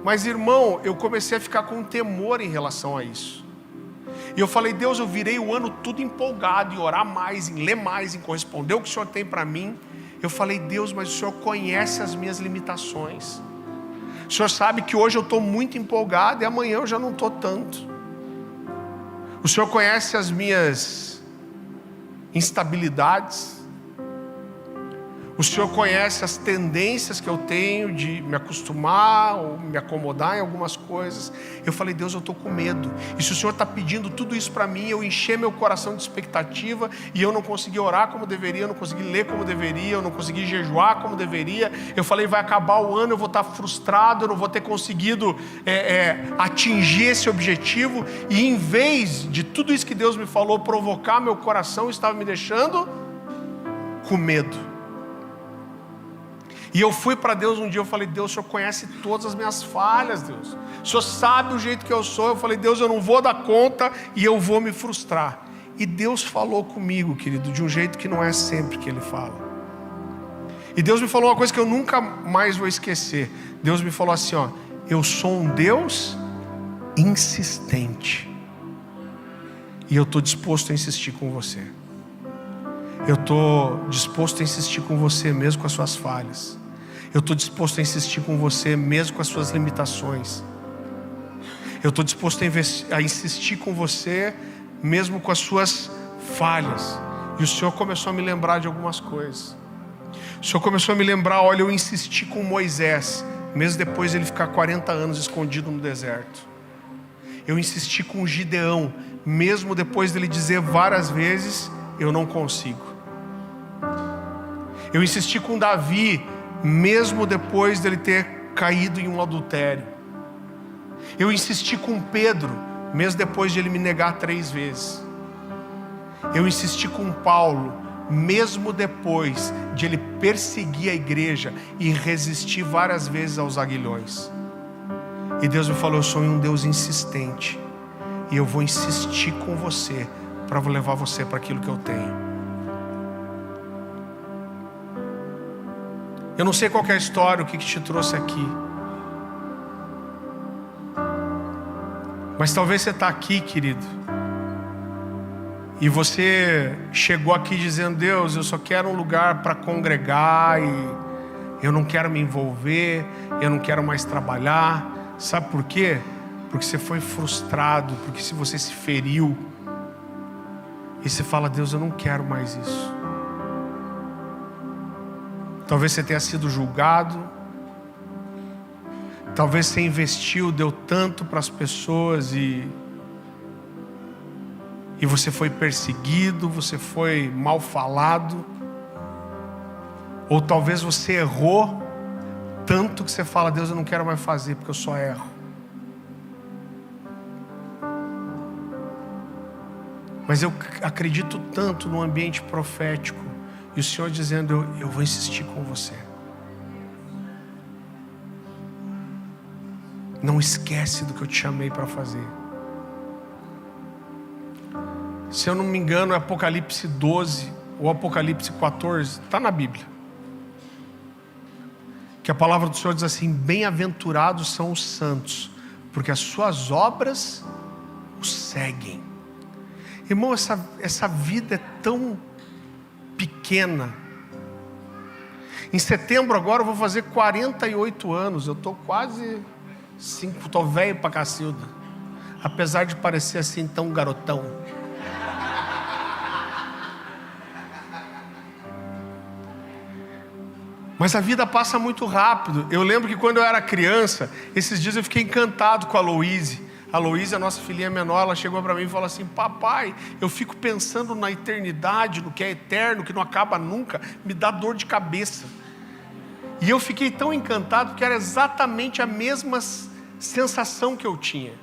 mas irmão, eu comecei a ficar com temor em relação a isso. E eu falei: Deus, eu virei o ano tudo empolgado em orar mais, em ler mais, em corresponder o que o Senhor tem para mim. Eu falei: Deus, mas o Senhor conhece as minhas limitações. O Senhor sabe que hoje eu estou muito empolgado e amanhã eu já não estou tanto. O Senhor conhece as minhas instabilidades. O Senhor conhece as tendências que eu tenho de me acostumar ou me acomodar em algumas coisas. Eu falei: Deus, eu estou com medo. E se o Senhor está pedindo tudo isso para mim, eu encher meu coração de expectativa e eu não consegui orar como deveria, eu não consegui ler como deveria, eu não consegui jejuar como deveria. Eu falei: vai acabar o ano, eu vou estar frustrado, eu não vou ter conseguido atingir esse objetivo. E em vez de tudo isso que Deus me falou provocar meu coração, estava me deixando com medo. E eu fui para Deus um dia, eu falei: Deus, o Senhor conhece todas as minhas falhas, Deus. O Senhor sabe o jeito que eu sou. Eu falei: Deus, eu não vou dar conta e eu vou me frustrar. E Deus falou comigo, querido, de um jeito que não é sempre que Ele fala. E Deus me falou uma coisa que eu nunca mais vou esquecer. Deus me falou assim: ó, eu sou um Deus insistente. E eu estou disposto a insistir com você. Eu estou disposto a insistir com você mesmo com as suas falhas. Eu estou disposto a insistir com você mesmo com as suas limitações. Eu estou disposto a insistir com você mesmo com as suas falhas. E o Senhor começou a me lembrar de algumas coisas. O Senhor começou a me lembrar: olha, eu insisti com Moisés, mesmo depois de ele ficar 40 anos escondido no deserto. Eu insisti com Gideão, mesmo depois dele dizer várias vezes: eu não consigo. Eu insisti com Davi, mesmo depois dele ter caído em um adultério. Eu insisti com Pedro, mesmo depois de ele me negar 3 vezes. Eu insisti com Paulo, mesmo depois de ele perseguir a igreja e resistir várias vezes aos aguilhões. E Deus me falou: eu sou um Deus insistente, e eu vou insistir com você para levar você para aquilo que eu tenho. Eu não sei qual é a história, o que te trouxe aqui, mas talvez você está aqui, querido, e você chegou aqui dizendo: Deus, eu só quero um lugar para congregar e eu não quero me envolver, eu não quero mais trabalhar. Sabe por quê? Porque você foi frustrado, porque se você se feriu, e você fala: Deus, eu não quero mais isso. Talvez você tenha sido julgado, talvez você investiu, deu tanto para as pessoas e você foi perseguido, você foi mal falado, ou talvez você errou tanto que você fala: Deus, eu não quero mais fazer porque eu só erro. Mas eu acredito tanto no ambiente profético, e o Senhor dizendo: eu vou insistir com você. Não esquece do que eu te chamei para fazer. Se eu não me engano, é Apocalipse 12 ou Apocalipse 14, está na Bíblia, que a palavra do Senhor diz assim: bem-aventurados são os santos, porque as suas obras os seguem. Irmão, essa vida é tão pequena. Em setembro agora eu vou fazer 48 anos. Eu estou quase 5, estou velho pra cacilda, apesar de parecer assim tão garotão. Mas a vida passa muito rápido. Eu lembro que quando eu era criança, esses dias eu fiquei encantado com a Louise. A Louise, a nossa filhinha menor, ela chegou para mim e falou assim: papai, eu fico pensando na eternidade, no que é eterno, que não acaba nunca, me dá dor de cabeça. E eu fiquei tão encantado, porque era exatamente a mesma sensação que eu tinha.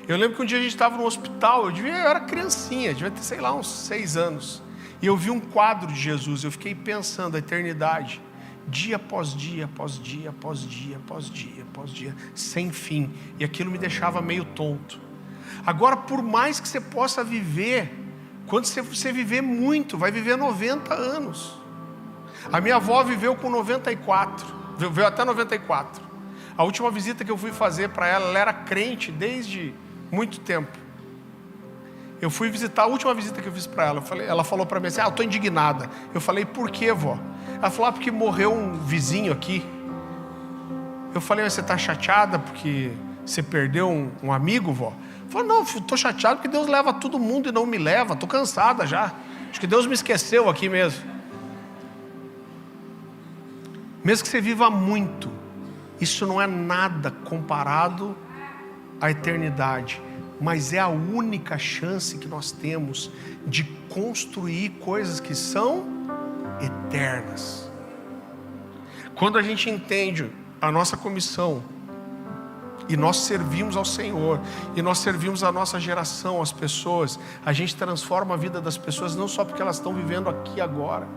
Eu lembro que um dia a gente estava no hospital, eu era criancinha, devia ter, sei lá, uns 6 anos. E eu vi um quadro de Jesus, eu fiquei pensando a eternidade, dia após dia, após dia, após dia, após dia, após dia, sem fim. E aquilo me deixava meio tonto. Agora, por mais que você possa viver, quando você viver muito, vai viver 90 anos. A minha avó viveu com 94, viveu até 94. A última visita que eu fui fazer para ela, ela era crente desde muito tempo. Eu fui visitar, a última visita que eu fiz para ela, ela falou para mim assim, eu estou indignada. Eu falei, por quê, vó? Ela falou, porque morreu um vizinho aqui. Eu falei, você está chateada porque você perdeu um amigo, vó? Ela falou, não, estou chateado porque Deus leva todo mundo e não me leva, estou cansada já. Acho que Deus me esqueceu aqui mesmo. Mesmo que você viva muito, isso não é nada comparado à eternidade. Mas é a única chance que nós temos de construir coisas que são eternas. Quando a gente entende a nossa comissão, e nós servimos ao Senhor, e nós servimos a nossa geração, as pessoas, a gente transforma a vida das pessoas, não só porque elas estão vivendo aqui agora,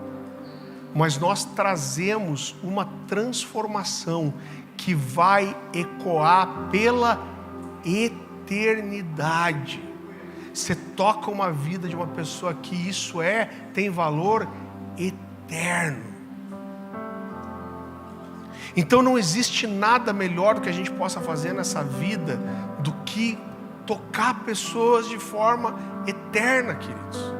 mas nós trazemos uma transformação que vai ecoar pela eternidade. Você toca uma vida de uma pessoa que isso tem valor eterno. Então não existe nada melhor do que a gente possa fazer nessa vida do que tocar pessoas de forma eterna, queridos.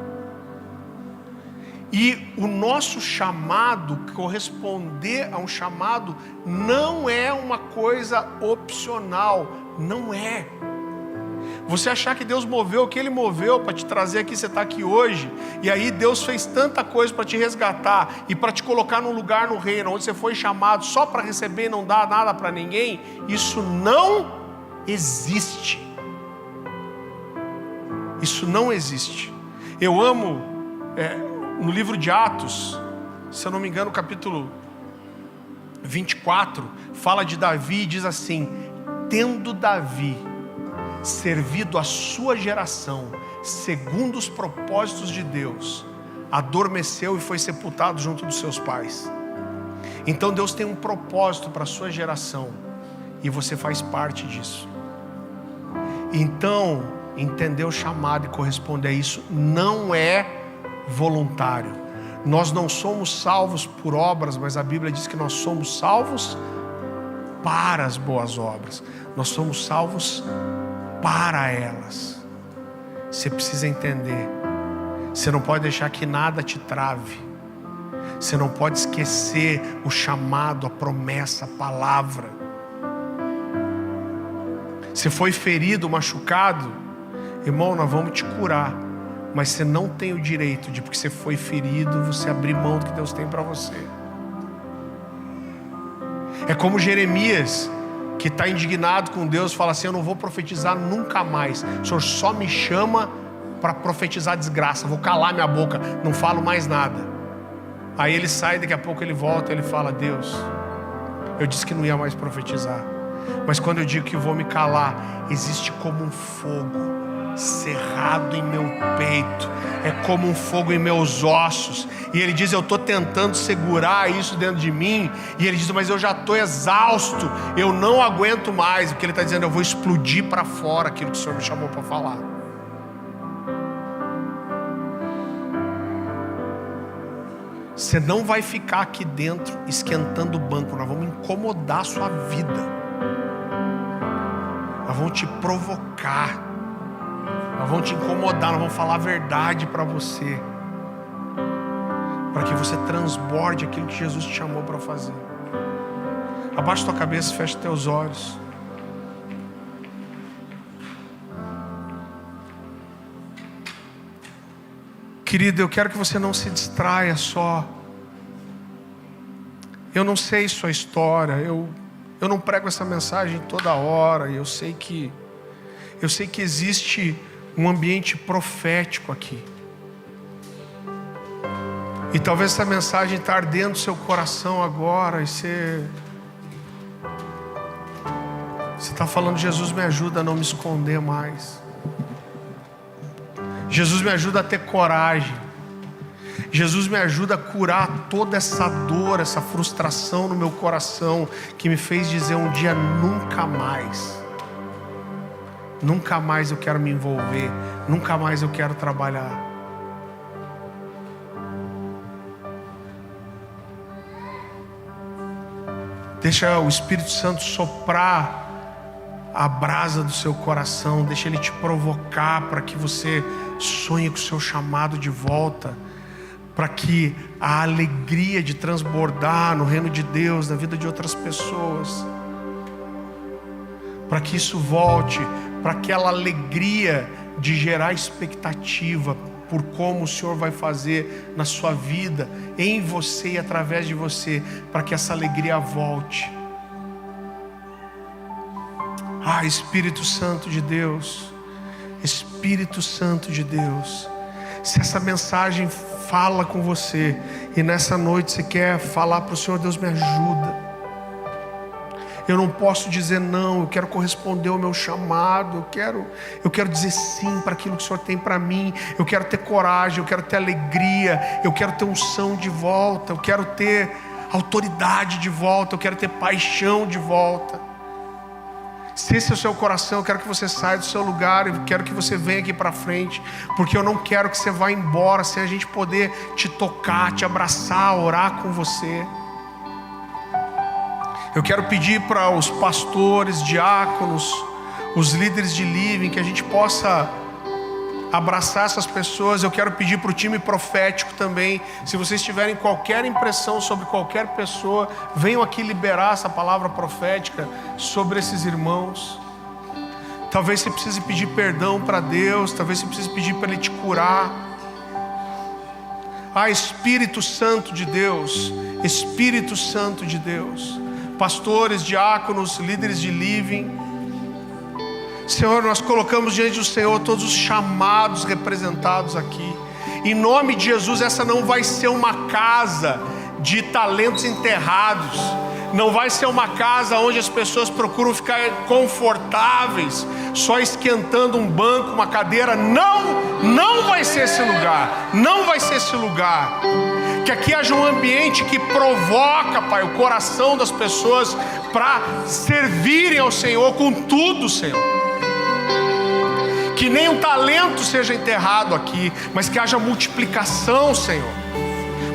E o nosso chamado, corresponder a um chamado, não é uma coisa opcional, não é. Você achar que Deus moveu o que Ele moveu para te trazer aqui, você está aqui hoje, e aí Deus fez tanta coisa para te resgatar e para te colocar num lugar no reino, onde você foi chamado só para receber e não dar nada para ninguém, isso não existe. Isso não existe. Eu amo, no livro de Atos, se eu não me engano, capítulo 24, fala de Davi e diz assim: tendo Davi servido a sua geração, segundo os propósitos de Deus, adormeceu e foi sepultado junto dos seus pais. Então Deus tem um propósito para a sua geração, e você faz parte disso. Então, entender o chamado e corresponder a isso não é voluntário. Nós não somos salvos por obras, mas a Bíblia diz que nós somos salvos para as boas obras. Nós somos salvos para elas. Você precisa entender. Você não pode deixar que nada te trave. Você não pode esquecer o chamado, a promessa, a palavra. Se foi ferido, machucado, irmão, nós vamos te curar. Mas você não tem o direito de, porque você foi ferido, você abrir mão do que Deus tem para você. É como Jeremias, que está indignado com Deus, fala assim: eu não vou profetizar nunca mais. O Senhor só me chama para profetizar desgraça. Vou calar minha boca, não falo mais nada. Aí ele sai, daqui a pouco ele volta, ele fala: Deus, eu disse que não ia mais profetizar, mas quando eu digo que vou me calar, existe como um fogo cerrado em meu peito, é como um fogo em meus ossos. E ele diz: eu estou tentando segurar isso dentro de mim. E ele diz: mas eu já estou exausto, eu não aguento mais. O que ele está dizendo: eu vou explodir para fora aquilo que o Senhor me chamou para falar. Você não vai ficar aqui dentro esquentando o banco. Nós vamos incomodar a sua vida, nós vamos te provocar, nós vamos te incomodar, nós vamos falar a verdade para você, para que você transborde aquilo que Jesus te chamou para fazer. Abaixa tua cabeça, fecha teus olhos. Querido, eu quero que você não se distraia só. Eu não sei sua história, eu não prego essa mensagem toda hora. Eu sei que existe um ambiente profético aqui. E talvez essa mensagem está ardendo no seu coração agora, e você está falando: Jesus, me ajuda a não me esconder mais. Jesus, me ajuda a ter coragem. Jesus, me ajuda a curar toda essa dor, essa frustração no meu coração, que me fez dizer um dia: nunca mais. Nunca mais eu quero me envolver, nunca mais eu quero trabalhar. Deixa o Espírito Santo soprar a brasa do seu coração, deixa Ele te provocar para que você sonhe com o seu chamado de volta, para que a alegria de transbordar no reino de Deus, na vida de outras pessoas, para que isso volte, para aquela alegria de gerar expectativa por como o Senhor vai fazer na sua vida, em você e através de você, para que essa alegria volte. Espírito Santo de Deus, Espírito Santo de Deus, se essa mensagem fala com você e nessa noite você quer falar para o Senhor: Deus, me ajuda, eu não posso dizer não, eu quero corresponder ao meu chamado, eu quero dizer sim para aquilo que o Senhor tem para mim, eu quero ter coragem, eu quero ter alegria, eu quero ter unção de volta, eu quero ter autoridade de volta, eu quero ter paixão de volta. Se esse é o seu coração, eu quero que você saia do seu lugar, eu quero que você venha aqui para frente, porque eu não quero que você vá embora sem a gente poder te tocar, te abraçar, orar com você. Eu quero pedir para os pastores, diáconos, os líderes de living, que a gente possa abraçar essas pessoas. Eu quero pedir para o time profético também, se vocês tiverem qualquer impressão sobre qualquer pessoa, venham aqui liberar essa palavra profética sobre esses irmãos. Talvez você precise pedir perdão para Deus, talvez você precise pedir para Ele te curar. Espírito Santo de Deus, Espírito Santo de Deus, pastores, diáconos, líderes de living, Senhor, nós colocamos diante do Senhor todos os chamados representados aqui. Em nome de Jesus, essa não vai ser uma casa de talentos enterrados. Não vai ser uma casa onde as pessoas procuram ficar confortáveis, só esquentando um banco, uma cadeira. Não vai ser esse lugar. Não vai ser esse lugar. Que aqui haja um ambiente que provoca, Pai, o coração das pessoas para servirem ao Senhor com tudo, Senhor. Que nem um talento seja enterrado aqui, mas que haja multiplicação, Senhor.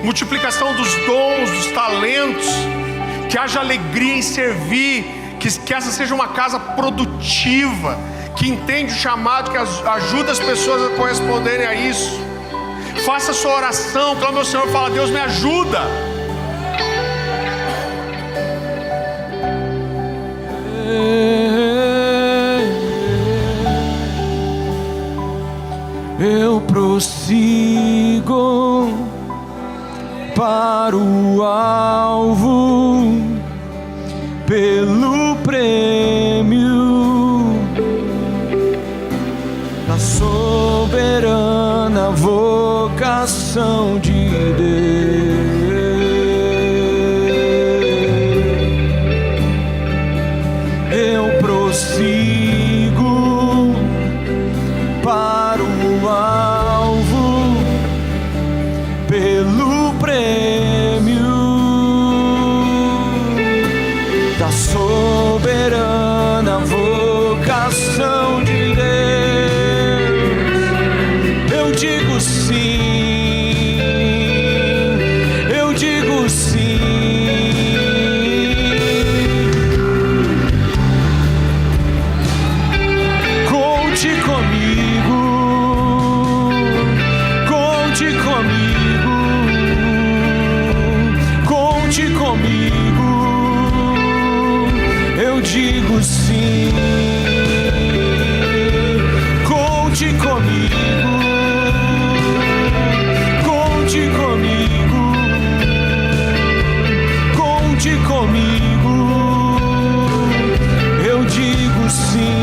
Multiplicação dos dons, dos talentos. Que haja alegria em servir. Que essa seja uma casa produtiva, que entende o chamado, que ajuda as pessoas a corresponderem a isso. Faça a sua oração, clame ao Senhor, fala: Deus, me ajuda. Eu prossigo para o alvo, pelo prêmio da soberana vocação de Deus. Eu prossigo para o alvo, pelo prêmio da soberana vocação de Deus. Eu digo sim, eu digo sim. Conte comigo, conte comigo, conte comigo. Eu digo sim. Conte comigo, conte comigo, conte comigo. Eu digo sim.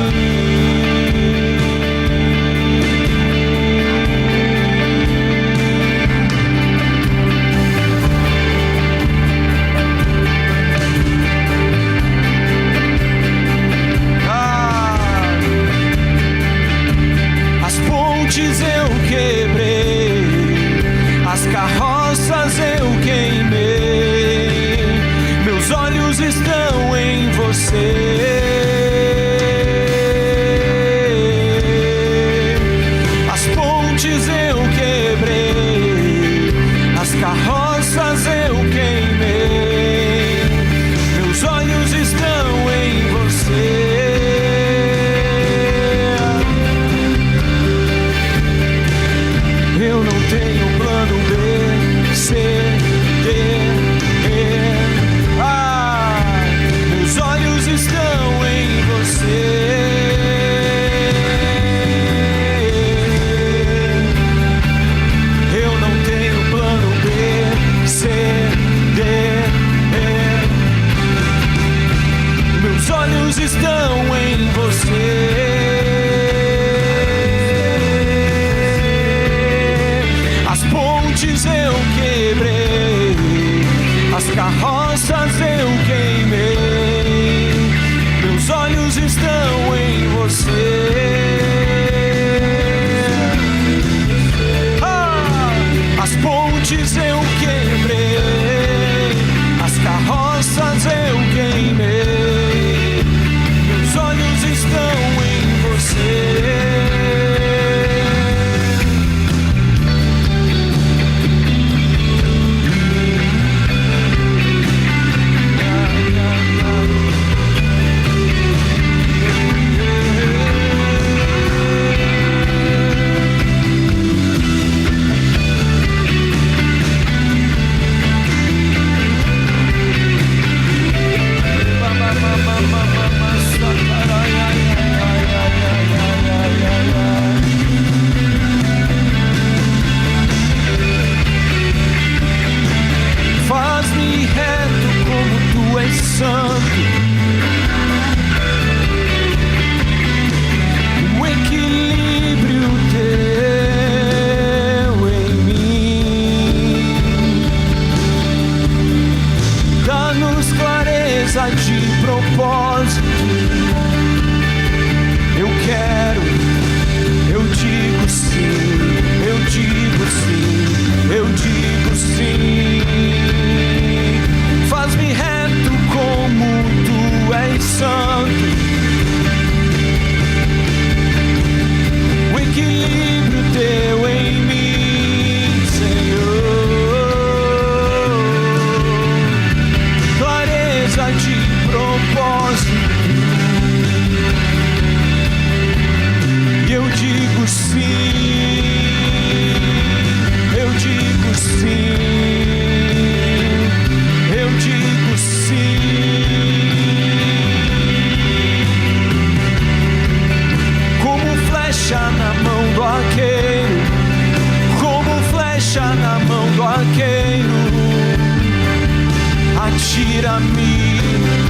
atira-me,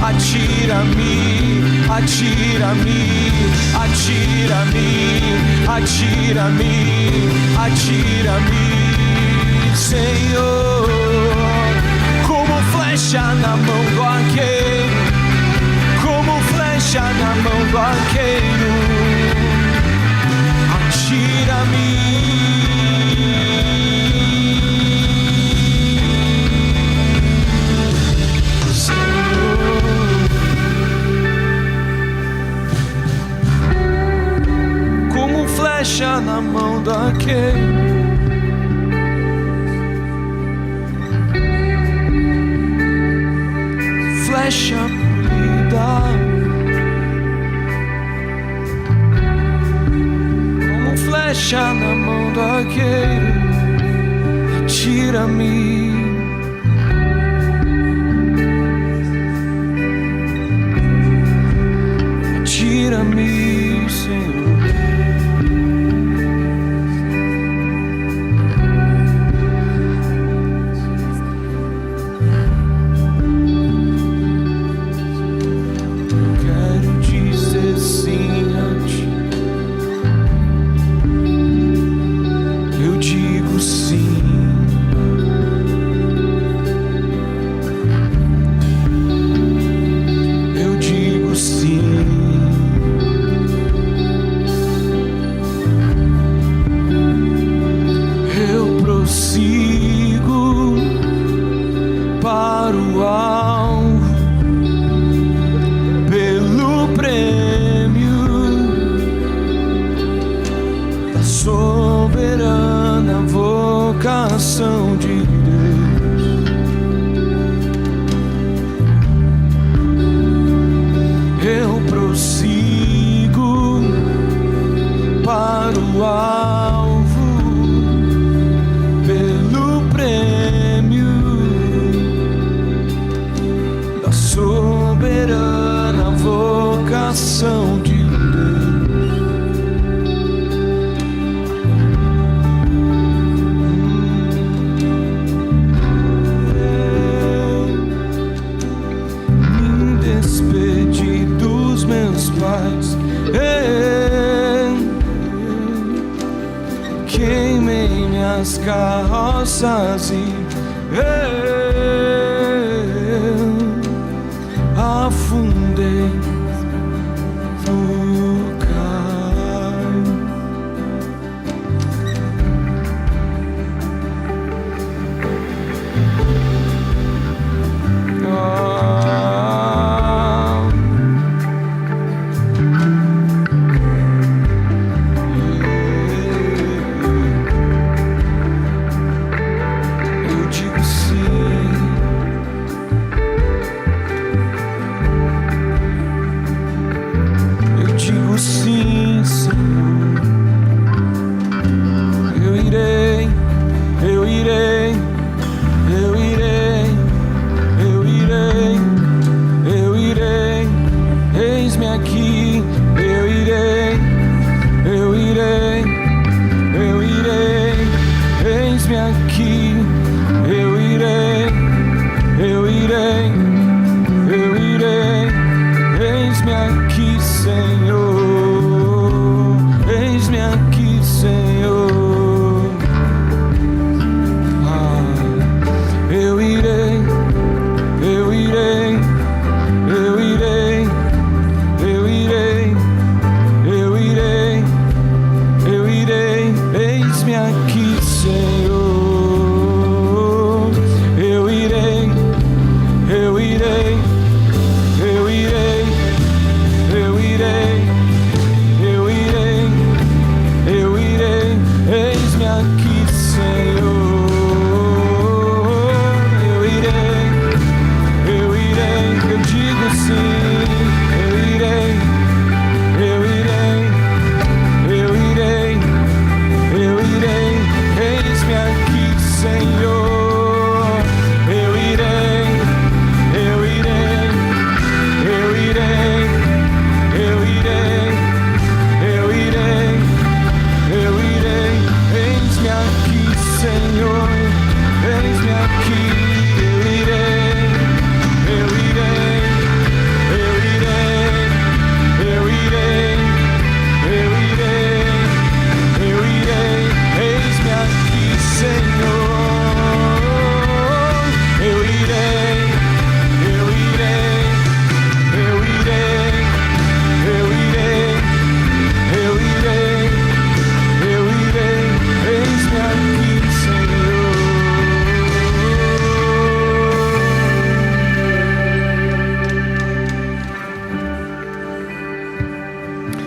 atira-me, atira-me, atira-me, atira-me, atira-me, Senhor, como flecha na mão do arqueiro, como flecha na mão do arqueiro, atira-me. Flecha na mão daquele, flecha polida, como flecha na mão daquele, atira-me. Atira-me, Senhor. De Deus, eu prossigo para o alvo pelo prêmio da soberana vocação de Deus. Queimei minhas carroças e afundei no cais. Eu irei, eis-me aqui, Senhor.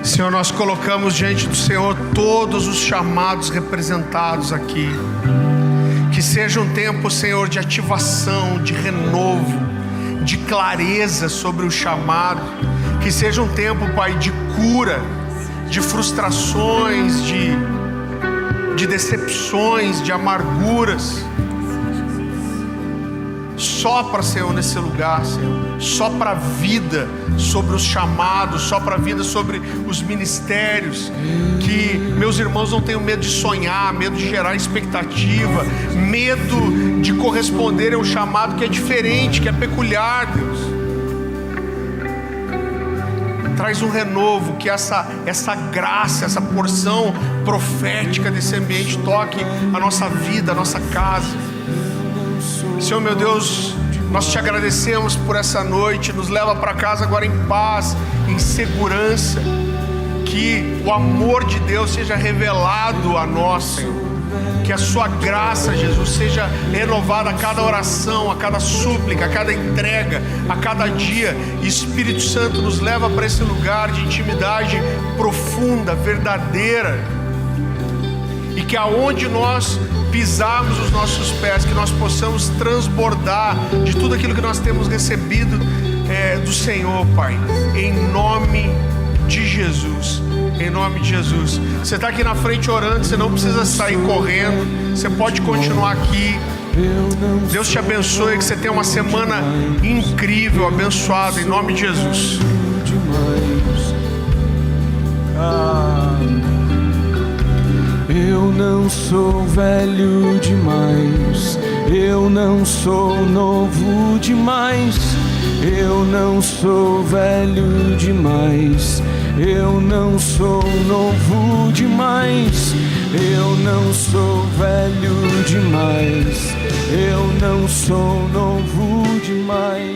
Senhor, nós colocamos diante do Senhor todos os chamados representados aqui. Que seja um tempo, Senhor, de ativação, de renovo, de clareza sobre o chamado. Que seja um tempo, Pai, de cura, de frustrações, de decepções, de amarguras. Sopra, Senhor, nesse lugar, Senhor. Sopra a vida sobre os chamados, sopra a vida sobre os ministérios. Que meus irmãos não tenham medo de sonhar, medo de gerar expectativa, medo de corresponder a um chamado que é diferente, que é peculiar, Deus. Traz um renovo, que essa graça, essa porção profética desse ambiente toque a nossa vida, a nossa casa. Senhor meu Deus, nós te agradecemos por essa noite. Nos leva para casa agora em paz, em segurança. Que o amor de Deus seja revelado a nós, Senhor. Que a sua graça, Jesus, seja renovada a cada oração, a cada súplica, a cada entrega, a cada dia. E Espírito Santo nos leva para esse lugar de intimidade profunda, verdadeira. E que aonde nós pisarmos os nossos pés, que nós possamos transbordar de tudo aquilo que nós temos recebido do Senhor, Pai. Em nome de Jesus. Em nome de Jesus. Você está aqui na frente orando, você não precisa sair correndo, você pode continuar aqui. Deus te abençoe, que você tenha uma semana incrível, abençoada, em nome de Jesus. Eu não sou velho demais, eu não sou novo demais, eu não sou velho demais, eu não sou novo demais, eu não sou velho demais, eu não sou novo demais.